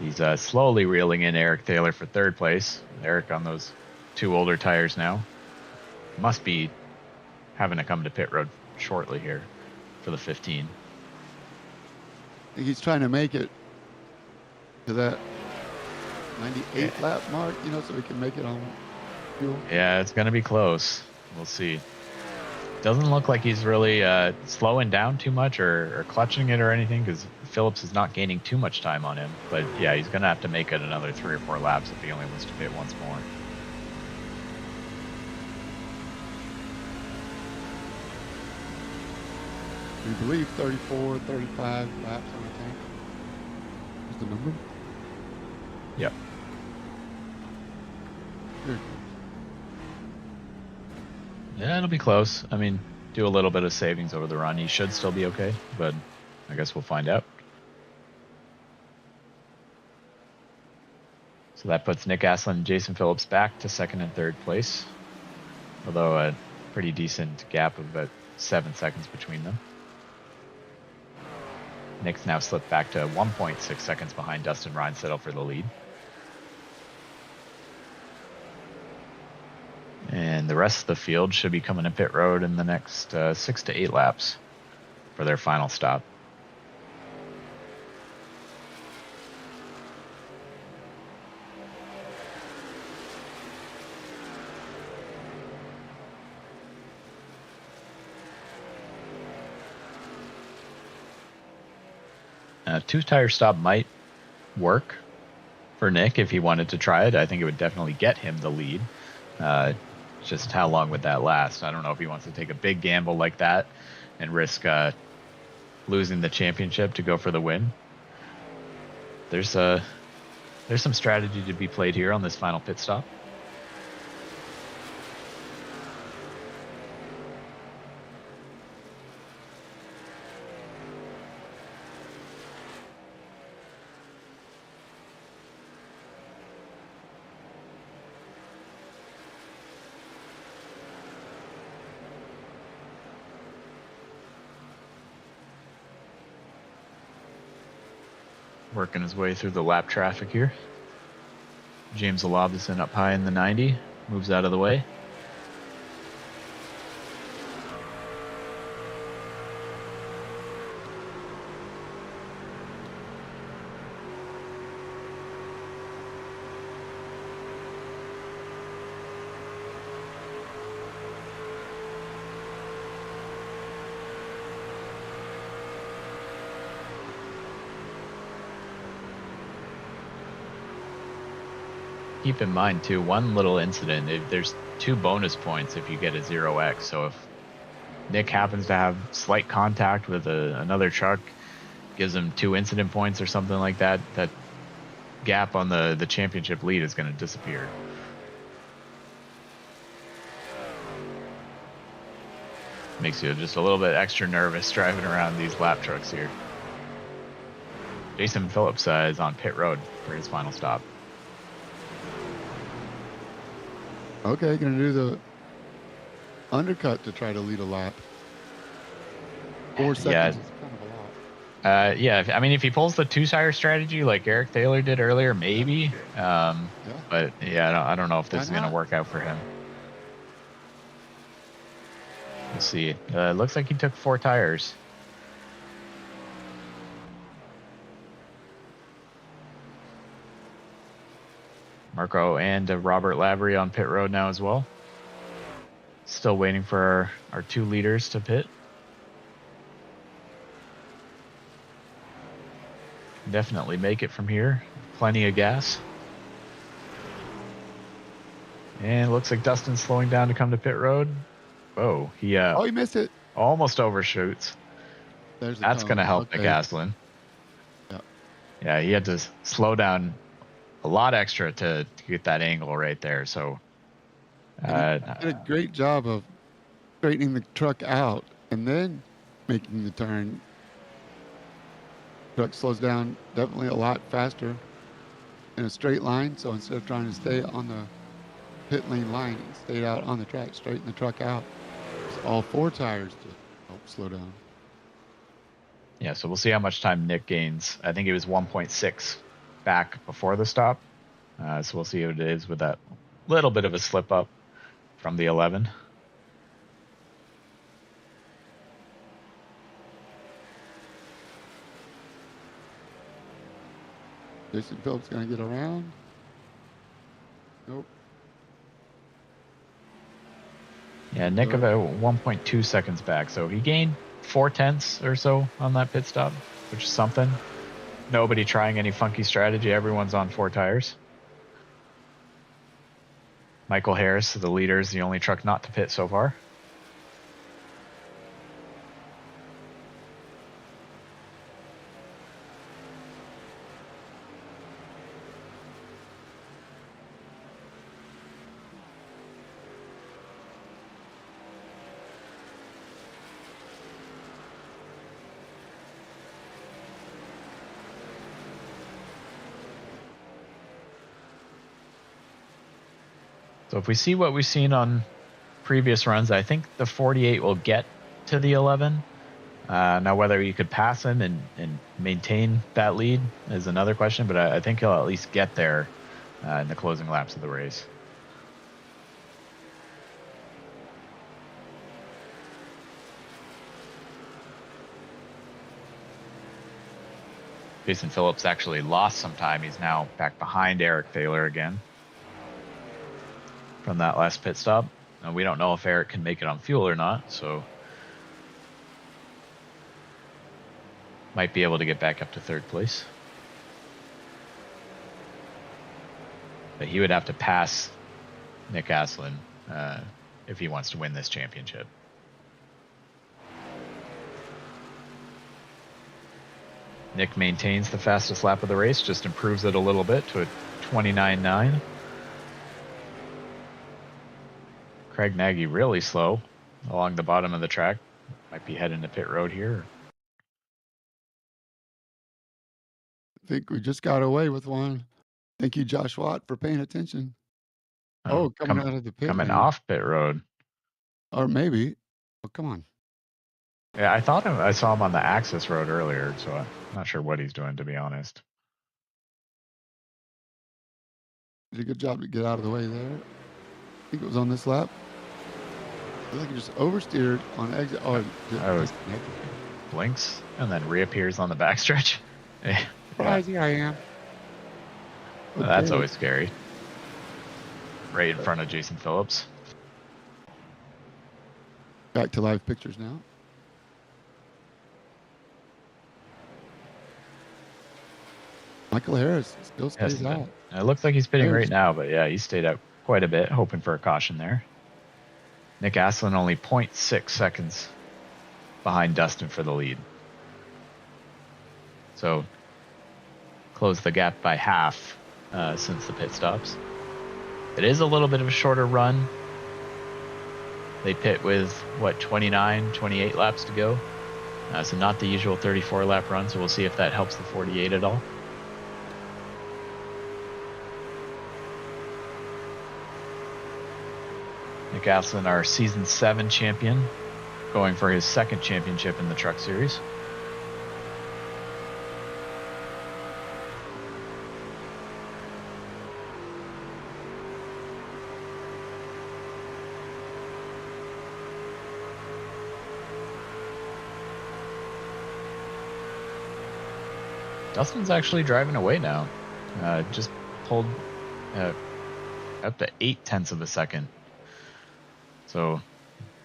He's slowly reeling in Eric Taylor for 3rd place. Eric on those 2 older tires now. Must be having to come to pit road shortly here for the 15. I think he's trying to make it to that 98 lap mark, you know, so we can make it on fuel. Yeah, it's going to be close. We'll see. Doesn't look like he's really slowing down too much or clutching it or anything, because Phillips is not gaining too much time on him. But yeah, he's going to have to make it another 3 or 4 laps if he only wants to pit once more. We believe 34, 35 laps on the tank is the number. Yep. Good. Yeah, it'll be close. I mean, do a little bit of savings over the run. He should still be okay, but I guess we'll find out. So that puts Nick Aslan and Jason Phillips back to 2nd and 3rd place, although a pretty decent gap of about 7 seconds between them. Nick's now slipped back to 1.6 seconds behind Dustin Reinsettle for the lead. And the rest of the field should be coming to pit road in the next 6 to 8 laps for their final stop. A 2-tire stop might work for Nick if he wanted to try it. I think it would definitely get him the lead. Just how long would that last? I don't know if he wants to take a big gamble like that and risk losing the championship to go for the win. There's There's some strategy to be played here on this final pit stop. Working his way through the lap traffic here. James Alobison up high in the 90, moves out of the way. Keep in mind too, one little incident, there's 2 bonus points if you get a 0x. So if Nick happens to have slight contact with another truck, gives him 2 incident points or something like that, that gap on the championship lead is going to disappear. Makes you just a little bit extra nervous driving around these lap trucks here. Jason Phillips is on pit road for his final stop. Okay, gonna do the undercut to try to lead a lap. 4 seconds is kind of a lot. Yeah, I mean, if he pulls the 2-tire strategy like Eric Taylor did earlier, maybe. Yeah. But yeah, I don't know if this Why is going to not? work out for him. We'll see. Looks like he took 4 tires. Marco and Robert Lavery on pit road now as well. Still waiting for our 2 leaders to pit. Definitely make it from here. Plenty of gas. And it looks like Dustin's slowing down to come to pit road. Oh, he missed it. Almost overshoots. That's going to help Nick Aslin. Yeah, he had to slow down a lot extra to get that angle right there. So He did a great job of straightening the truck out and then making the turn. Truck slows down definitely a lot faster in a straight line. So instead of trying to stay on the pit lane line, he stayed out on the track, straighten the truck out. So all 4 tires to help slow down. Yeah, so we'll see how much time Nick gains. I think it was 1.6 back before the stop. So we'll see what it is with that little bit of a slip up from the 11. Jason Phillips going to get around. Nope. Yeah, Nick about 1.2 seconds back. So he gained 0.4 or so on that pit stop, which is something. Nobody trying any funky strategy. Everyone's on 4 tires. Michael Harris, the leader, is the only truck not to pit so far. So if we see what we've seen on previous runs, I think the 48 will get to the 11. Now, whether you could pass him and maintain that lead is another question, but I think he'll at least get there in the closing laps of the race. Jason Phillips actually lost some time. He's now back behind Eric Thaler again from that last pit stop. We don't know if Eric can make it on fuel or not, so might be able to get back up to 3rd place. But he would have to pass Nick Aslin if he wants to win this championship. Nick maintains the fastest lap of the race, just improves it a little bit to a 29.9. Craig Nagy really slow along the bottom of the track. Might be heading to pit road here. I think we just got away with one. Thank you, Josh Watt, for paying attention. Coming out of the pit coming lane. off pit road. Or maybe. Oh, come on. Yeah, I saw him on the access road earlier, so I'm not sure what he's doing, to be honest. Did a good job to get out of the way there. I think it was on this lap. I think he just oversteered on exit. Blinks and then reappears on the backstretch. Surprising I am. Okay. That's always scary. Right in front of Jason Phillips. Back to live pictures now. Michael Harris still stays out. It looks like he's pitting right now, but yeah, he stayed out quite a bit, hoping for a caution there. Nick Astlin only 0.6 seconds behind Dustin for the lead. So close the gap by half since the pit stops. It is a little bit of a shorter run. They pit with, 29, 28 laps to go. So not the usual 34 lap run, so we'll see if that helps the 48 at all. Nick Astlin, our season 7 champion, going for his second championship in the Truck Series. Dustin's actually driving away now. Just pulled up to 0.8 of a second. So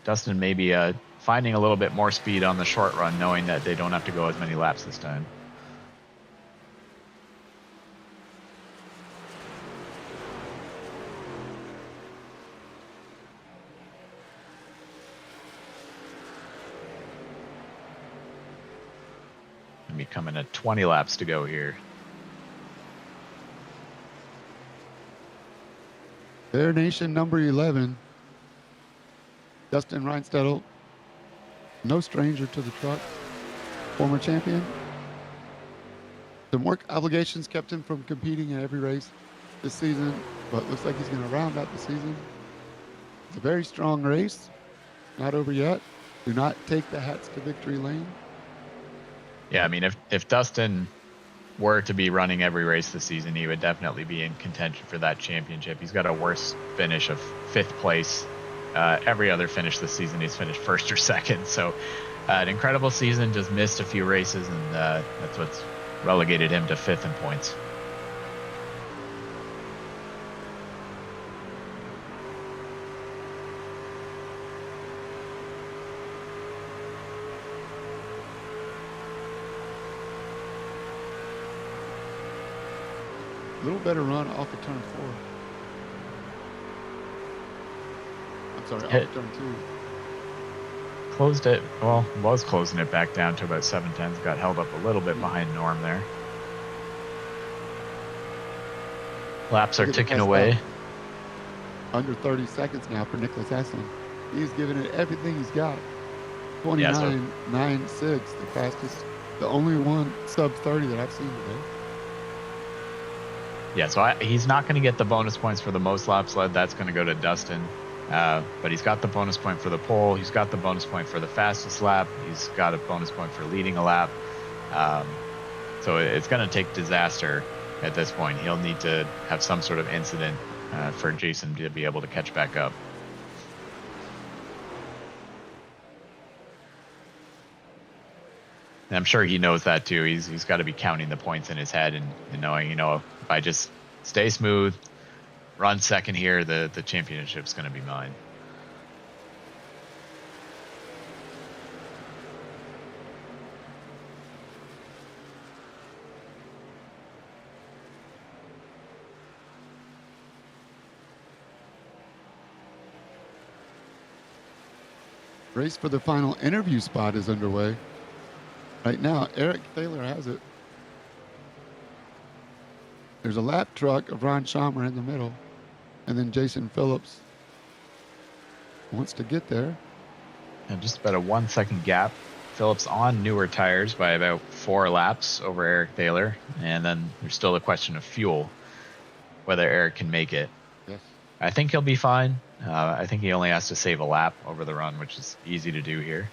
Dustin may be finding a little bit more speed on the short run, knowing that they don't have to go as many laps this time. Gonna be coming at 20 laps to go here. Bear Nation number 11. Dustin Reinstedel, no stranger to the truck, former champion. Some work obligations kept him from competing in every race this season, but looks like he's going to round out the season. It's a very strong race, not over yet. Do not take the hats to victory lane. Yeah, I mean, if Dustin were to be running every race this season, he would definitely be in contention for that championship. He's got a worse finish of 5th place. Every other finish this season, he's finished 1st or 2nd. So an incredible season, just missed a few races, and that's what's relegated him to 5th in points. A little better run off of turn 4. Sorry, off turn 2. Closed it, was closing it back down to about 7/10. Got held up a little bit behind Norm there. Laps are ticking away. Under 30 seconds now for Nicholas Astlin. He's giving it everything he's got. 29.96, the fastest, the only one sub 30 that I've seen today. Yeah, so he's not going to get the bonus points for the most laps led. That's going to go to Dustin. But he's got the bonus point for the pole. He's got the bonus point for the fastest lap. He's got a bonus point for leading a lap. So it's going to take disaster at this point. He'll need to have some sort of incident for Jason to be able to catch back up. And I'm sure he knows that too. He's got to be counting the points in his head and knowing, if I just stay smooth, run second here, the championship's going to be mine. Race for the final interview spot is underway. Right now, Eric Thaler has it There's a lap truck of Ron Schamer in the middle, and then Jason Phillips wants to get there. And just about a 1 second gap. Phillips on newer tires by about 4 laps over Eric Thaler. And then there's still a question of fuel, whether Eric can make it. Yes. I think he'll be fine. I think he only has to save a lap over the run, which is easy to do here.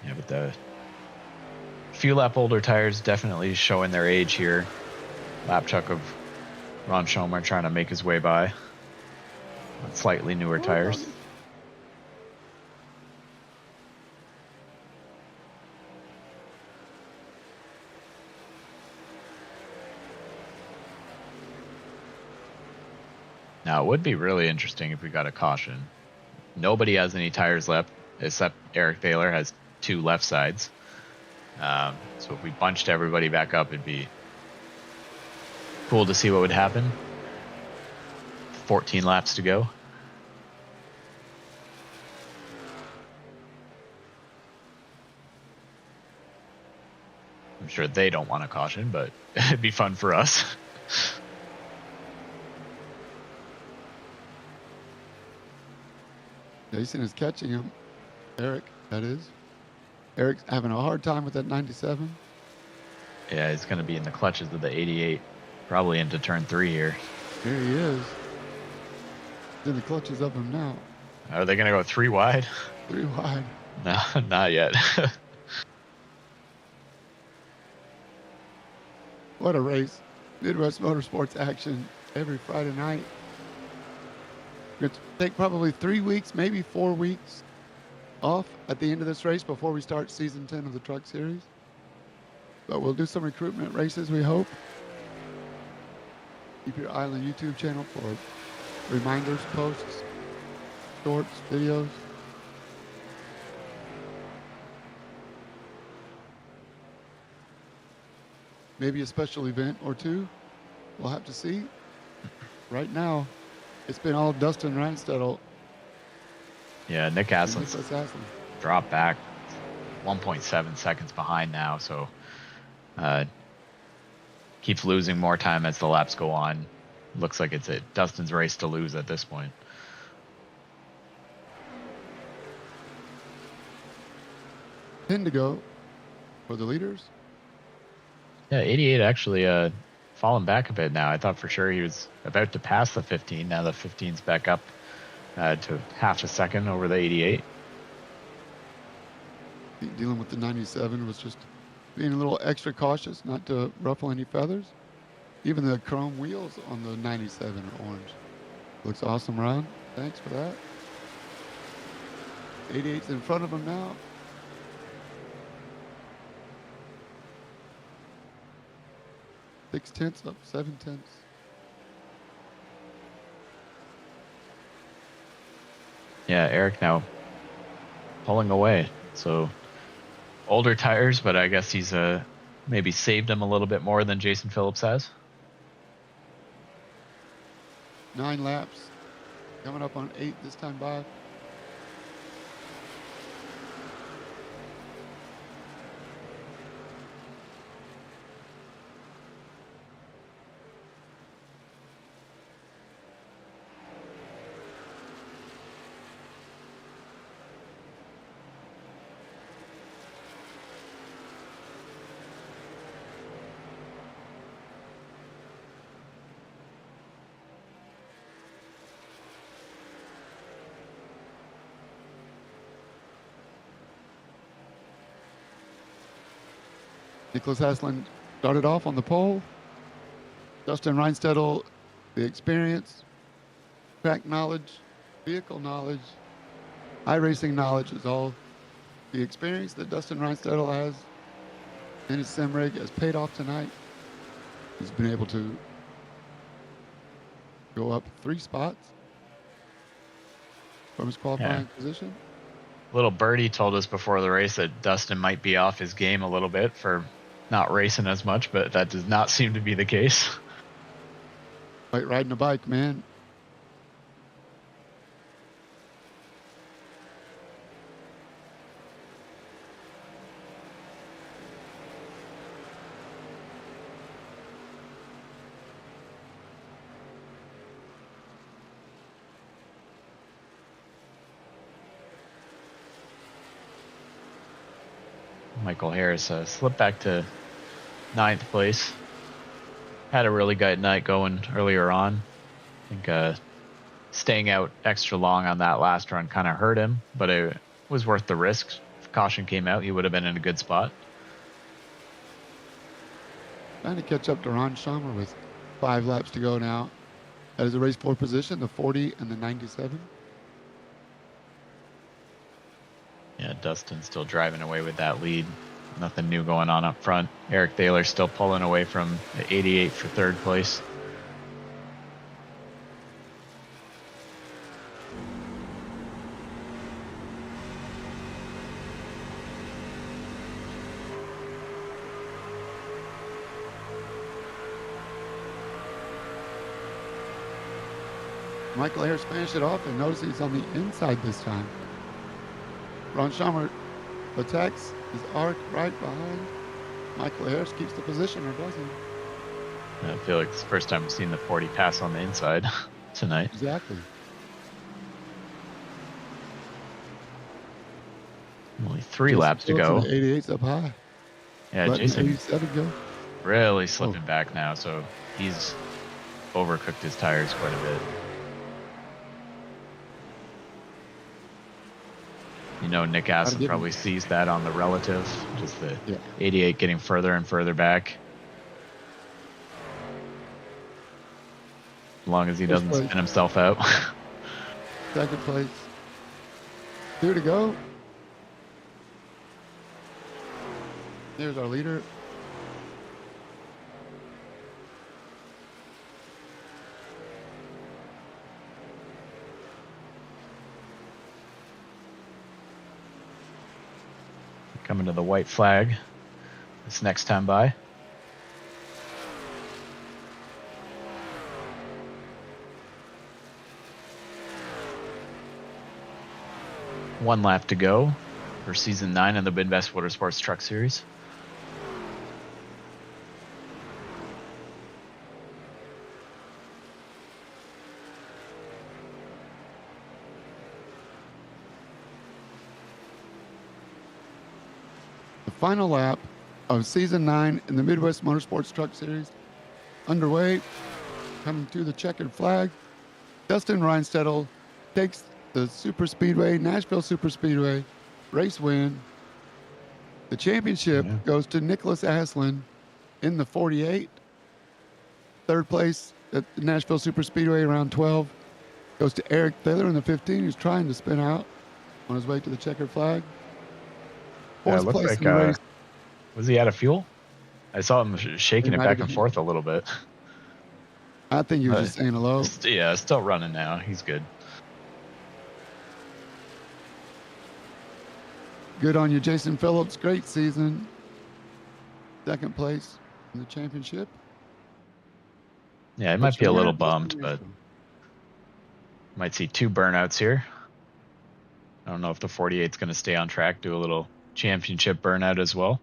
Yeah, but the few lap older tires definitely showing their age here. Lap chuck of Ron Schomer trying to make his way by with slightly newer tires. Now, it would be really interesting if we got a caution. Nobody has any tires left, except Eric Thaler has 2 left sides. So if we bunched everybody back up, it'd be cool to see what would happen. 14 laps to go. I'm sure they don't want a caution, but it'd be fun for us. Jason is catching him. Eric, that is. Eric's having a hard time with that 97. Yeah, he's going to be in the clutches of the 88, probably into turn 3 here. Here he is. He's in the clutches of him now. Are they going to go 3 wide? 3 wide. No, not yet. What a race. Midwest Motorsports action every Friday night. It's going to take probably 3 weeks, maybe 4 weeks off at the end of this race before we start season 10 of the Truck Series. But we'll do some recruitment races, we hope. Keep your eye on the YouTube channel for reminders, posts, shorts, videos. Maybe a special event or 2. We'll have to see. Right now, it's been all Dustin Reinstedel. Yeah, Nick Haslin's dropped back 1.7 seconds behind now, so keeps losing more time as the laps go on. Looks like it's Dustin's race to lose at this point. Ten to go for the leaders. Yeah, 88 actually fallen back a bit now. I thought for sure he was about to pass the 15. Now the 15's back up to half a second over the 88. Dealing with the 97 was just being a little extra cautious not to ruffle any feathers. Even the chrome wheels on the 97 are orange. Looks awesome, Ron. Thanks for that. 88's in front of him now. Six tenths up, 7 tenths. Yeah, Eric now pulling away. So older tires, but I guess he's maybe saved him a little bit more than Jason Phillips has. 9 laps. Coming up on 8 this time by. Nicholas Haslund started off on the pole. Dustin Reinstedel, the experience, track knowledge, vehicle knowledge, iRacing knowledge is all the experience that Dustin Reinstedel has in his sim rig has paid off tonight. He's been able to go up 3 spots from his qualifying position. Little birdie told us before the race that Dustin might be off his game a little bit for not racing as much, but that does not seem to be the case. Like riding a bike, man. Michael Harris slipped back to 9th place. Had a really good night going earlier on. I think staying out extra long on that last run kind of hurt him, but it was worth the risk. If caution came out, he would have been in a good spot. Trying to catch up to Ron Schumer with 5 laps to go now. That is a race 4 position, the 40 and the 97. Yeah, Dustin's still driving away with that lead. Nothing new going on up front. Eric Thaler still pulling away from the 88 for 3rd place. Michael Harris finished it off, and notice he's on the inside this time. Ron Schumer attacks his arc right behind. Michael Harris keeps the position, or doesn't he? I feel like it's the first time I've seen the 40 pass on the inside tonight. Exactly. Only 3 laps to go. 88's up high. Yeah, Letting Jason 87 go. really slipping back now, so he's overcooked his tires quite a bit. You know, Nick Aston probably sees that on the relative, just the 88 getting further and further back. As long as he doesn't spin himself out. 2nd place. 2 to go. There's our leader. Coming to the white flag this next time by. One lap to go for season 9 of the Midwest Motorsports Truck Series. Final lap of season 9 in the Midwest Motorsports Truck Series underway. Coming to the checkered flag, Dustin Reinstedel takes the Superspeedway, Nashville Superspeedway race win. The championship goes to Nicholas Aslin in the 48. 3rd place at the Nashville Superspeedway around 12 goes to Eric Thaler in the 15, who's trying to spin out on his way to the checkered flag. 4th place like, in the race. Was he out of fuel? I saw him shaking it back and forth a little bit. I think he was just saying hello. Yeah, still running now. He's good. Good on you, Jason Phillips. Great season. 2nd place in the championship. Yeah, it might be a little bummed, but might see 2 burnouts here. I don't know if the 48 is going to stay on track, do a little championship burnout as well.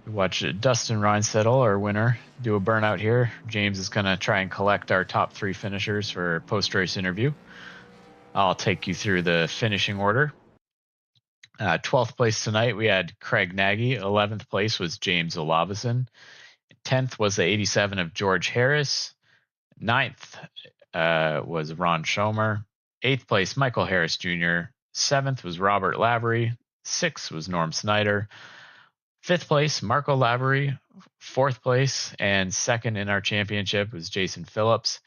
Watch Dustin Reinstedel, our winner, do a burnout here. James is going to try and collect our top 3 finishers for post-race interview. I'll take you through the finishing order. 12th place tonight, we had Craig Nagy. 11th place was James Olavison. 10th was the 87 of George Harris. 9th was Ron Schomer. 8th place, Michael Harris Jr. 7th was Robert Lavery. 6th was Norm Snyder. 5th place, Marco Lavery. 4th place and 2nd in our championship was Jason Phillips.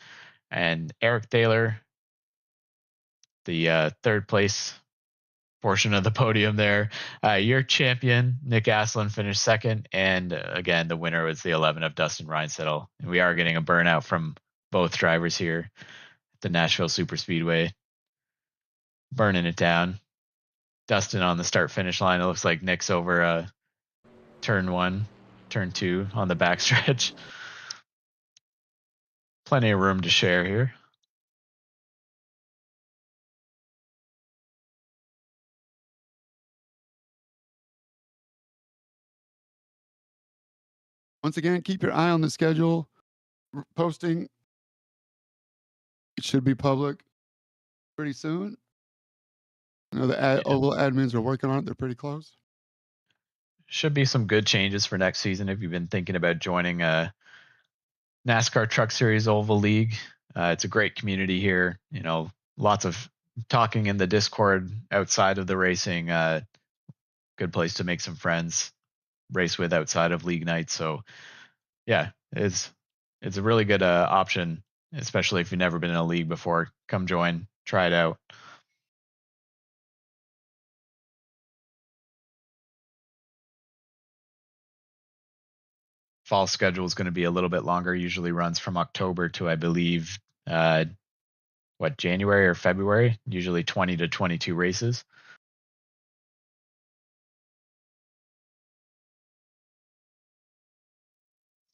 And Eric Thaler, the 3rd place portion of the podium there. Your champion, Nick Aslin, finished 2nd. And again, the winner was the 11 of Dustin Reinstedel. And we are getting a burnout from both drivers here at the Nashville Superspeedway. Burning it down. Dustin on the start-finish line. It looks like Nick's over turn 1, turn 2 on the backstretch. Plenty of room to share here. Once again, keep your eye on the schedule. Posting, it should be public. pretty soon. I know the Oval admins are working on it. They're pretty close. Should be some good changes for next season if you've been thinking about joining a NASCAR Truck Series Oval League. It's a great community here. Lots of talking in the Discord outside of the racing. Good place to make some friends, race with outside of league nights. So yeah, it's a really good option, especially if you've never been in a league before. Come join, try it out. Fall schedule is going to be a little bit longer. Usually runs from October to, I believe, January or February. Usually 20 to 22 races.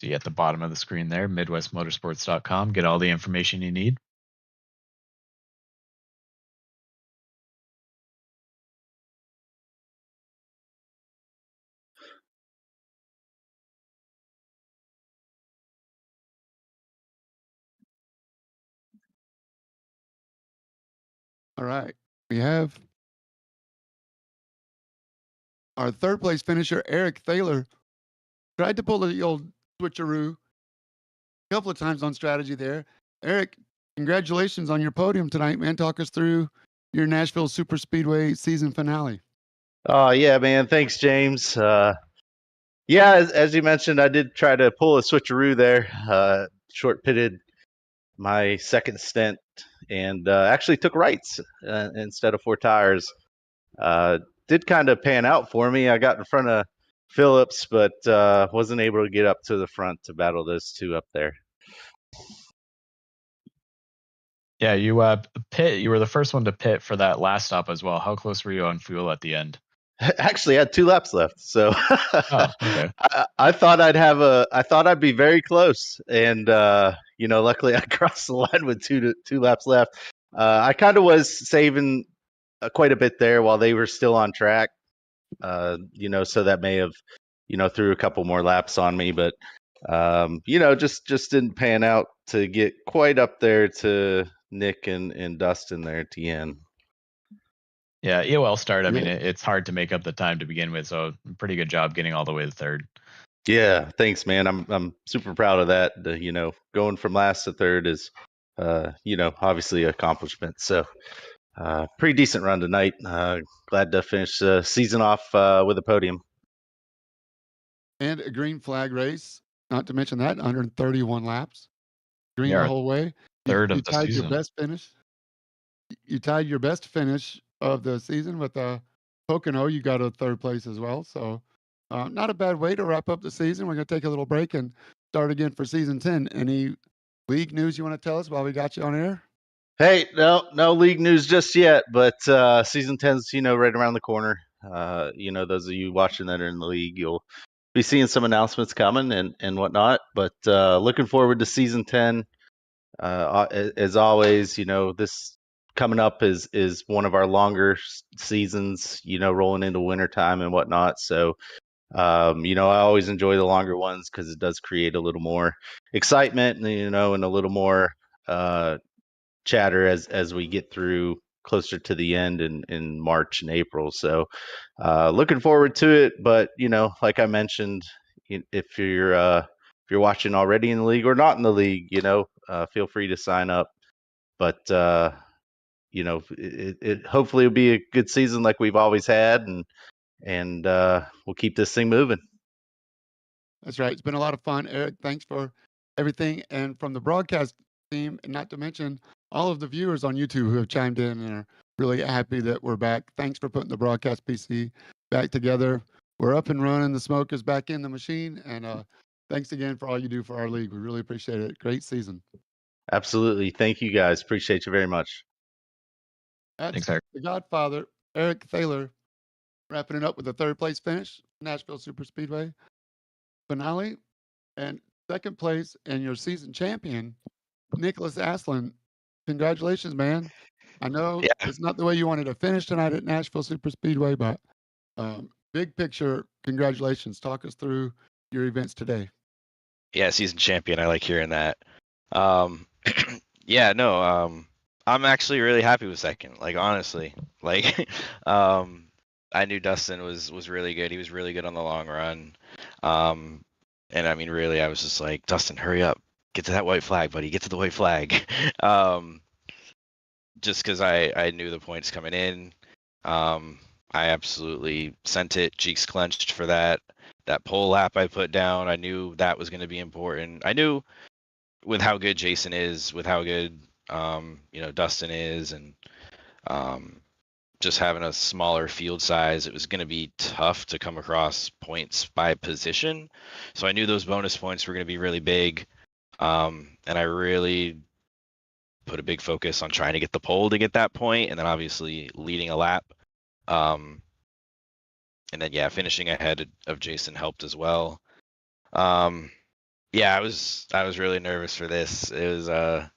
See at the bottom of the screen there, MidwestMotorsports.com. Get all the information you need. All right. We have our third place finisher, Eric Thaler. Tried to pull the old switcheroo a couple of times on strategy there. Eric, congratulations on your podium tonight, man. Talk us through your Nashville Superspeedway season finale. Oh, yeah, man. Thanks, James. Yeah, as you mentioned, I did try to pull a switcheroo there. Short pitted my second stint and actually took rights instead of four tires. Did kind of pan out for me. I got in front of Phillips, but wasn't able to get up to the front to battle those two up there. Yeah, you you were the first one to pit for that last stop as well. How close were you on fuel at the end? Actually, I had 2 laps left, so okay. I thought I'd be very close, and luckily I crossed the line with two laps left. I kind of was saving quite a bit there while they were still on track, so that may have threw a couple more laps on me, but just didn't pan out to get quite up there to Nick and Dustin there at the end. Yeah, EOL start. I mean, it's hard to make up the time to begin with, so pretty good job getting all the way to third. Yeah, thanks, man. I'm super proud of that. Going from last to third is, obviously an accomplishment. So, pretty decent run tonight. Glad to finish the season off with a podium. And a green flag race, not to mention that, 131 laps. Green the whole way. Third of you the tied season. Your best finish. You tied your best finish of the season with Pocono. You got a third place as well. So not a bad way to wrap up the season. We're going to take a little break and start again for season 10. Any league news you want to tell us while we got you on air? Hey, no league news just yet, but season 10's, right around the corner. Those of you watching that are in the league, you'll be seeing some announcements coming and whatnot, but looking forward to season 10. As always, this coming up is one of our longer seasons, rolling into wintertime and whatnot. So, I always enjoy the longer ones because it does create a little more excitement, and a little more chatter as we get through closer to the end in March and April. So, looking forward to it. But like I mentioned, if you're watching already in the league or not in the league, feel free to sign up. But it hopefully will be a good season like we've always had, and we'll keep this thing moving. That's right. It's been a lot of fun, Eric. Thanks for everything, and from the broadcast team, and not to mention all of the viewers on YouTube who have chimed in and are really happy that we're back. Thanks for putting the broadcast PC back together. We're up and running. The smoke is back in the machine, and thanks again for all you do for our league. We really appreciate it. Great season. Absolutely. Thank you, guys. Appreciate you very much. That's the Godfather, Eric Thaler, wrapping it up with a third place finish, Nashville Superspeedway finale, and second place and your season champion, Nicholas Aslan. Congratulations, man. I know it's not the way you wanted to finish tonight at Nashville Superspeedway, but big picture, congratulations. Talk us through your events today. Yeah, season champion. I like hearing that. I'm actually really happy with second. Like honestly, like I knew Dustin was really good. He was really good on the long run. And I mean, really, I was just like, Dustin, hurry up, get to that white flag, buddy, get to the white flag. um, just because I knew the points coming in. I absolutely sent it, cheeks clenched for that pole lap I put down. I knew that was going to be important. I knew with how good Jason is, with how good Dustin is, and just having a smaller field size, it was going to be tough to come across points by position. So I knew those bonus points were going to be really big, and I really put a big focus on trying to get the pole to get that point, and then obviously leading a lap. And then yeah, finishing ahead of Jason helped as well. Yeah, I was really nervous for this. It was a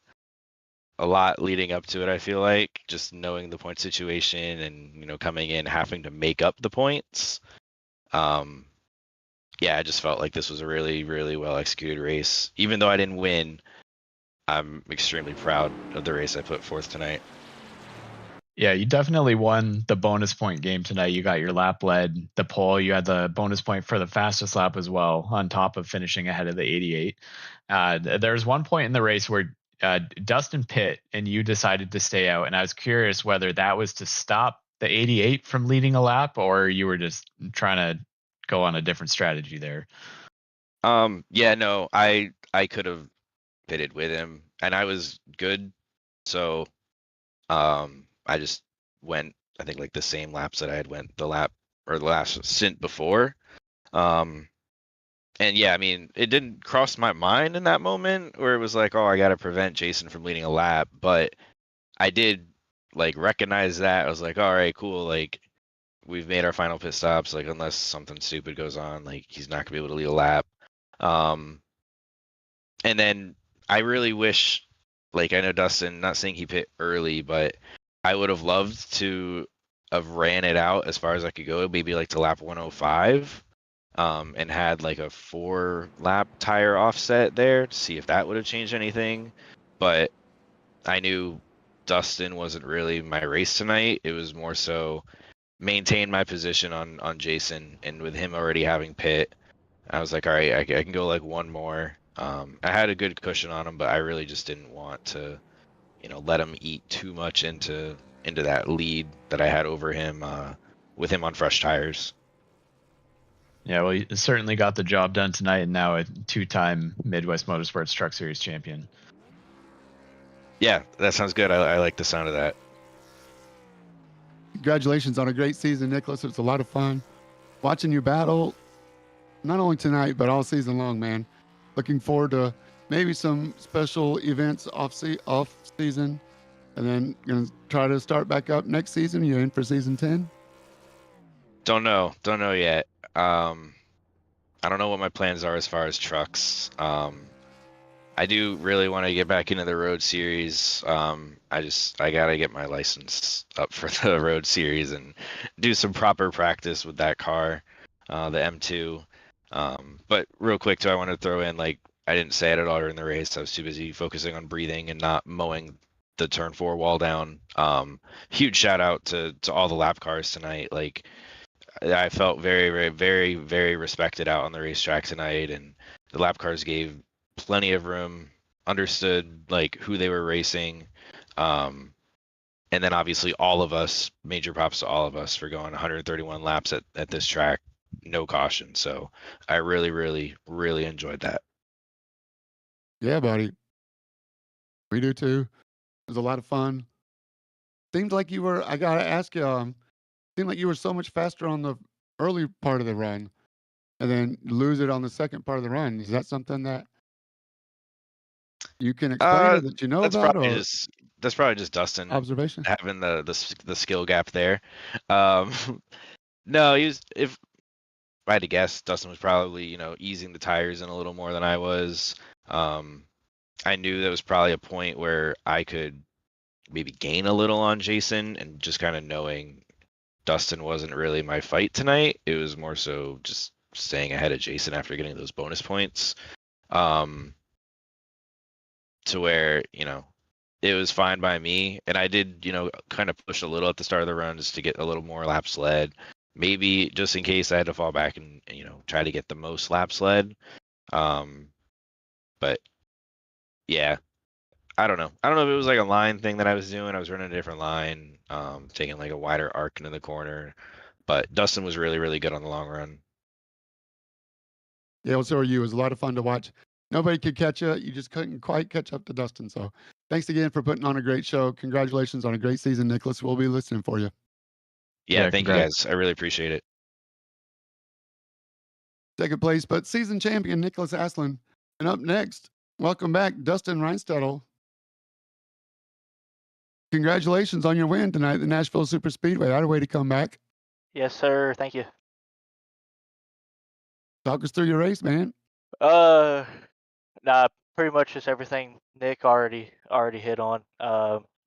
lot leading up to it. I feel like just knowing the point situation and coming in having to make up the points. Yeah, I just felt like this was a really really well executed race. Even though I didn't win, I'm extremely proud of the race I put forth tonight. Yeah, you definitely won the bonus point game tonight. You got your lap led, the pole. You had the bonus point for the fastest lap as well, on top of finishing ahead of the 88. There's one point in the race where Dustin pit and you decided to stay out, and I was curious whether that was to stop the 88 from leading a lap, or you were just trying to go on a different strategy there. Yeah, no, I could have pitted with him, and I was good, so I just went, I think, like the same laps that I had went the last stint before. And yeah, I mean, it didn't cross my mind in that moment where it was like, oh, I got to prevent Jason from leading a lap. But I did like recognize that. I was like, all right, cool. Like we've made our final pit stops. Like unless something stupid goes on, like he's not gonna be able to lead a lap. And then I really wish, like I know Dustin, not saying he pit early, but I would have loved to have ran it out as far as I could go, maybe like to lap 105, and had like a 4-lap tire offset there to see if that would have changed anything. But I knew Dustin wasn't really my race tonight. It was more so maintain my position on Jason, and with him already having pit, I was like, all right, I can go like one more. I had a good cushion on him, but I really just didn't want to, let him eat too much into that lead that I had over him with him on fresh tires. Yeah, well, you certainly got the job done tonight, and now a 2-time Midwest Motorsports Truck Series champion. Yeah, that sounds good. I like the sound of that. Congratulations on a great season, Nicholas. It's a lot of fun watching you battle, not only tonight, but all season long, man. Looking forward to maybe some special events off season, and then going to try to start back up next season. You in for season 10? Don't know yet. I don't know what my plans are as far as trucks. I do really want to get back into the road series. I gotta get my license up for the road series and do some proper practice with that car, the M2. But real quick too, I want to throw in, like, I didn't say it at all during the race. I was too busy focusing on breathing and not mowing the turn 4 wall down. Huge shout out to all the lap cars tonight. Like, I felt very, very, very, very respected out on the racetrack tonight, and the lap cars gave plenty of room, understood like who they were racing, and then obviously all of us, major props to all of us for going 131 laps at this track, no caution. So I really, really, really enjoyed that. Yeah, buddy. We do too. It was a lot of fun. Seemed like you were, I gotta ask you, seemed like you were so much faster on the early part of the run and then lose it on the second part of the run. Is that something that you can explain or that you know about, or that's probably just Dustin observation? having the skill gap there. No, if I had to guess, Dustin was probably, easing the tires in a little more than I was. I knew that was probably a point where I could maybe gain a little on Jason, and just kind of knowing Dustin wasn't really my fight tonight. It was more so just staying ahead of Jason after getting those bonus points. To where, it was fine by me. And I did, kind of push a little at the start of the run just to get a little more laps led. Maybe just in case I had to fall back and try to get the most laps led. But yeah, I don't know. I don't know if it was like a line thing that I was doing. I was running a different line, taking like a wider arc into the corner. But Dustin was really, really good on the long run. Yeah, well, so are you. It was a lot of fun to watch. Nobody could catch you. You just couldn't quite catch up to Dustin. So thanks again for putting on a great show. Congratulations on a great season, Nicholas. We'll be listening for you. Yeah, thank you congrats. guys. I really appreciate it. Second place, but season champion Nicholas Aslan. And up next, welcome back, Dustin Reinstedel. Congratulations on your win tonight at the Nashville Superspeedway. Had a way to come back. Yes, sir. Thank you. Talk us through your race, man. Nah, pretty much just everything Nick already hit on.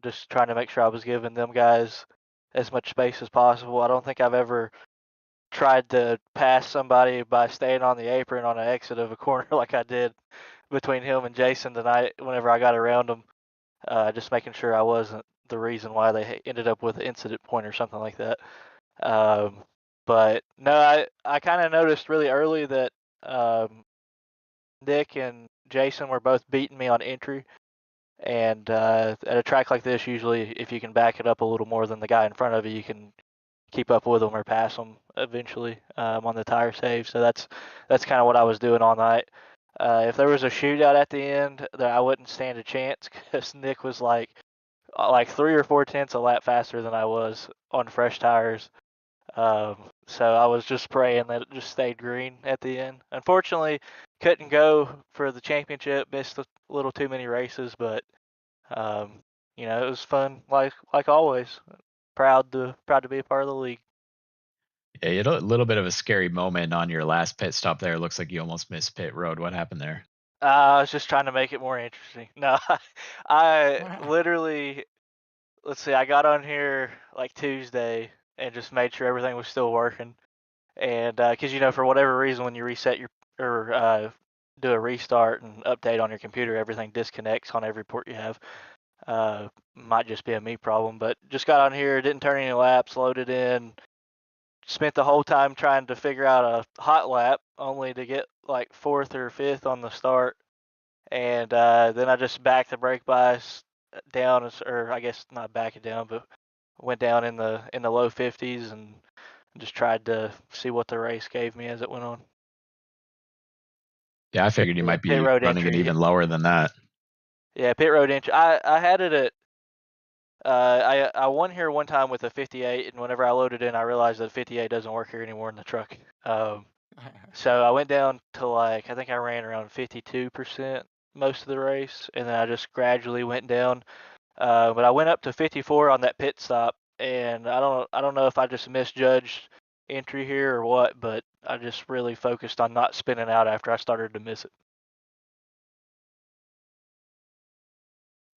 Just trying to make sure I was giving them guys as much space as possible. I don't think I've ever tried to pass somebody by staying on the apron on an exit of a corner like I did between him and Jason tonight whenever I got around them. Just making sure I wasn't the reason why they ended up with an incident point or something like that. But no, I kind of noticed really early that Nick and Jason were both beating me on entry. And at a track like this, usually if you can back it up a little more than the guy in front of you, you can keep up with them or pass them eventually on the tire save. So that's kind of what I was doing all night. If there was a shootout at the end, that I wouldn't stand a chance because Nick was like 3 or 4 tenths a lap faster than I was on fresh tires. So I was just praying that it just stayed green at the end. Unfortunately, couldn't go for the championship. Missed a little too many races, but it was fun like always. Proud to be a part of the league. Yeah, you had a little bit of a scary moment on your last pit stop there. Looks like you almost missed pit road. What happened there? I was just trying to make it more interesting. No, I literally, let's see, I got on here like Tuesday and just made sure everything was still working. And because for whatever reason, when you reset or do a restart and update on your computer, everything disconnects on every port you have. Might just be a me problem, but just got on here, didn't turn any laps, loaded in, spent the whole time trying to figure out a hot lap, only to get like 4th or 5th on the start. And then I just backed the brake bias down, or I guess not back it down, but went down in the low 50s and just tried to see what the race gave me as it went on. Yeah, I figured you might be pit road running entry. it even lower than that. Yeah, pit road entry. I had it at. I won here one time with a 58, and whenever I loaded in, I realized that 58 doesn't work here anymore in the truck. So I went down to I think I ran around 52% most of the race, and then I just gradually went down. But I went up to 54 on that pit stop, and I don't know if I just misjudged entry here or what, but I just really focused on not spinning out after I started to miss it.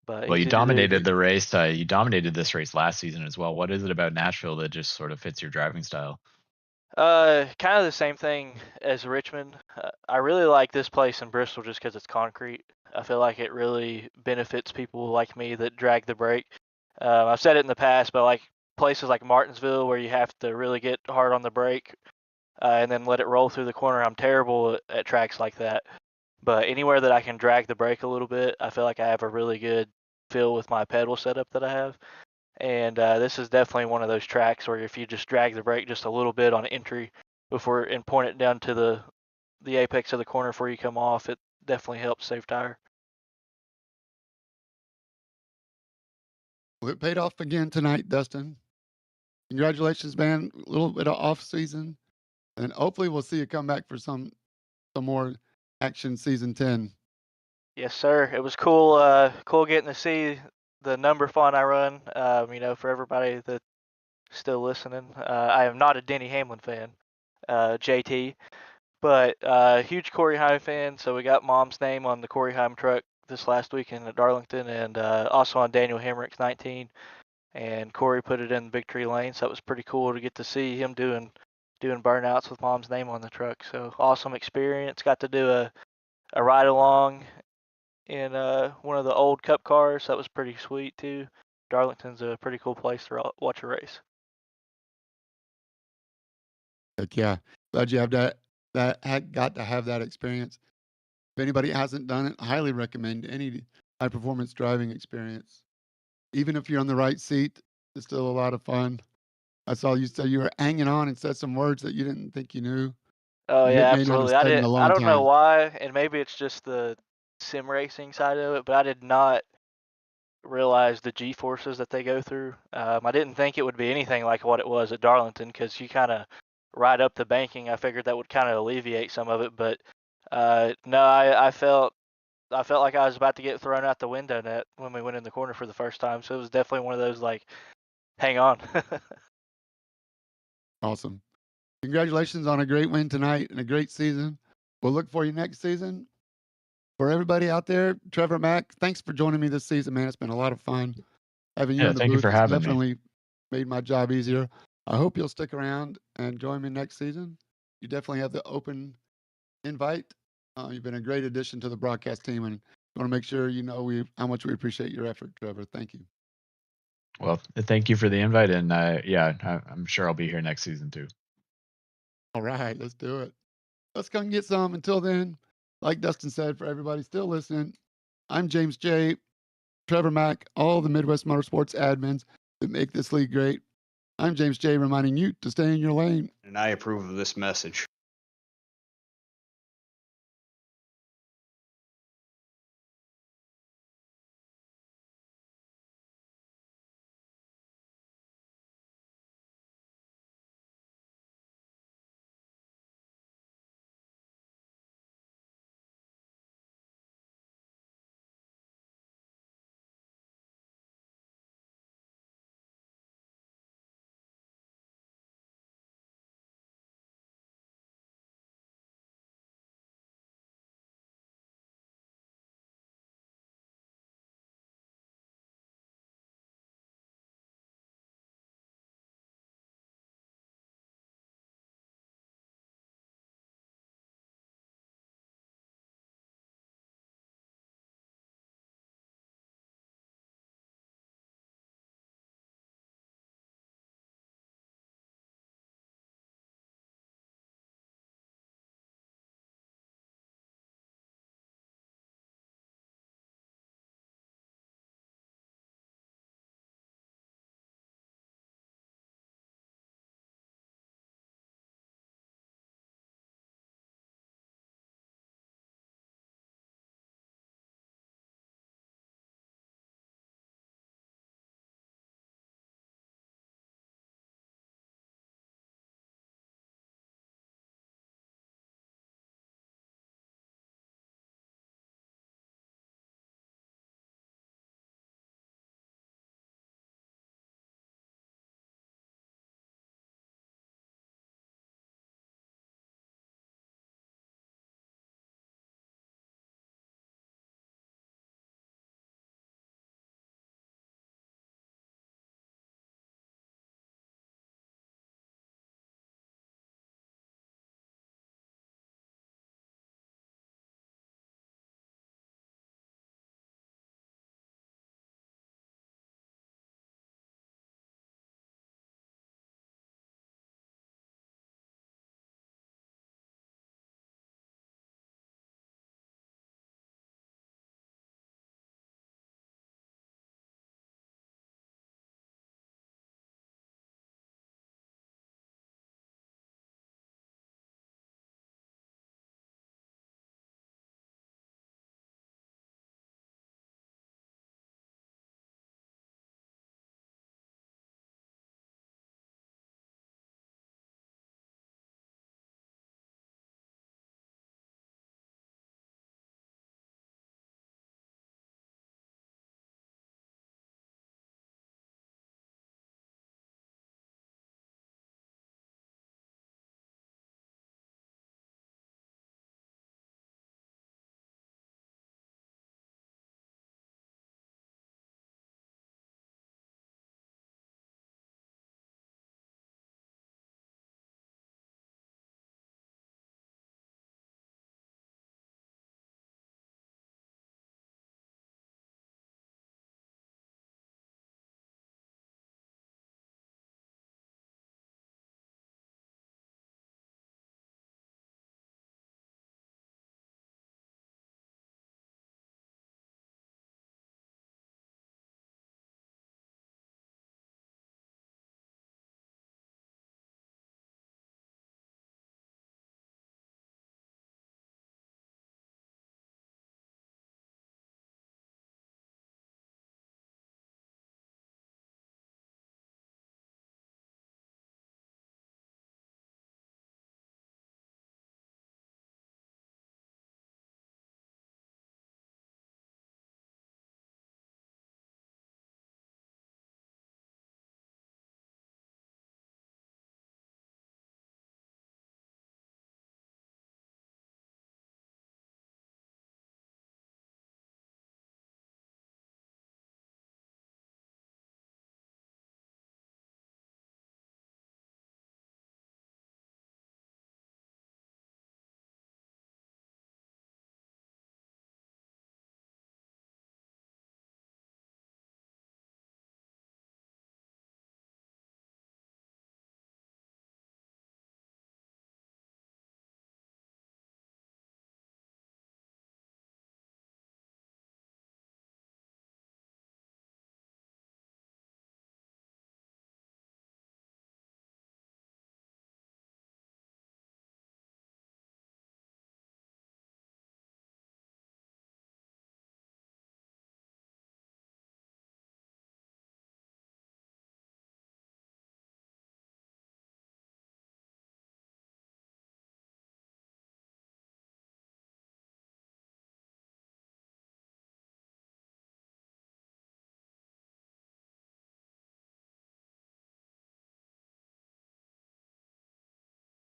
But Well, you dominated the race. You dominated this race last season as well. What is it about Nashville that just sort of fits your driving style? Kind of the same thing as Richmond. I really like this place in Bristol just because it's concrete. I feel like it really benefits people like me that drag the brake. I've said it in the past, but like places like Martinsville where you have to really get hard on the brake and then let it roll through the corner, I'm terrible at tracks like that. But anywhere that I can drag the brake a little bit, I feel like I have a really good feel with my pedal setup that I have. And this is definitely one of those tracks where if you just drag the brake just a little bit on entry and point it down to the apex of the corner before you come off, it definitely helps save tire. Well, it paid off again tonight, Dustin. Congratulations, man. A little bit of off season, and hopefully we'll see you come back for some more action season 10. Yes, sir. It was cool. Cool getting to see the number font I run. For everybody that's still listening, I am not a Denny Hamlin fan, JT, but huge Corey Heim fan. So we got Mom's name on the Corey Heim truck this last weekend at Darlington, and also on Daniel Hemrick's 19. And Corey put it in Big Tree Lane, so it was pretty cool to get to see him doing burnouts with Mom's name on the truck. So awesome experience. Got to do a ride along in one of the old Cup cars. That was pretty sweet too. Darlington's a pretty cool place to watch a race. Heck yeah. Glad you have got to have that experience. If anybody hasn't done it, I highly recommend any high performance driving experience. Even if you're on the right seat, it's still a lot of fun. I saw you say you were hanging on and said some words that you didn't think you knew. Oh You yeah, may not have absolutely. said in a I long don't know time. why, and maybe it's just the sim racing side of it, but I did not realize the G forces that they go through. I didn't think it would be anything like what it was at Darlington because you kind of ride up the banking. I figured that would kind of alleviate some of it, but no, I felt like I was about to get thrown out the window net when we went in the corner for the first time. So it was definitely one of those like, hang on. Awesome. Congratulations on a great win tonight and a great season. We'll look for you next season. For everybody out there, Trevor Mack, thanks for joining me this season, man. It's been a lot of fun. Having you Yeah, in the thank you booth for has having me. definitely made my job easier. I hope you'll stick around and join me next season. You definitely have the open invite. You've been a great addition to the broadcast team, and I want to make sure you know how much we appreciate your effort, Trevor. Thank you. Well, thank you for the invite, and I'm sure I'll be here next season too. All right, let's do it. Let's go and get some. Until then, like Dustin said, for everybody still listening, I'm James J., Trevor Mack, all the Midwest Motorsports admins that make this league great. I'm James J., reminding you to stay in your lane. And I approve of this message.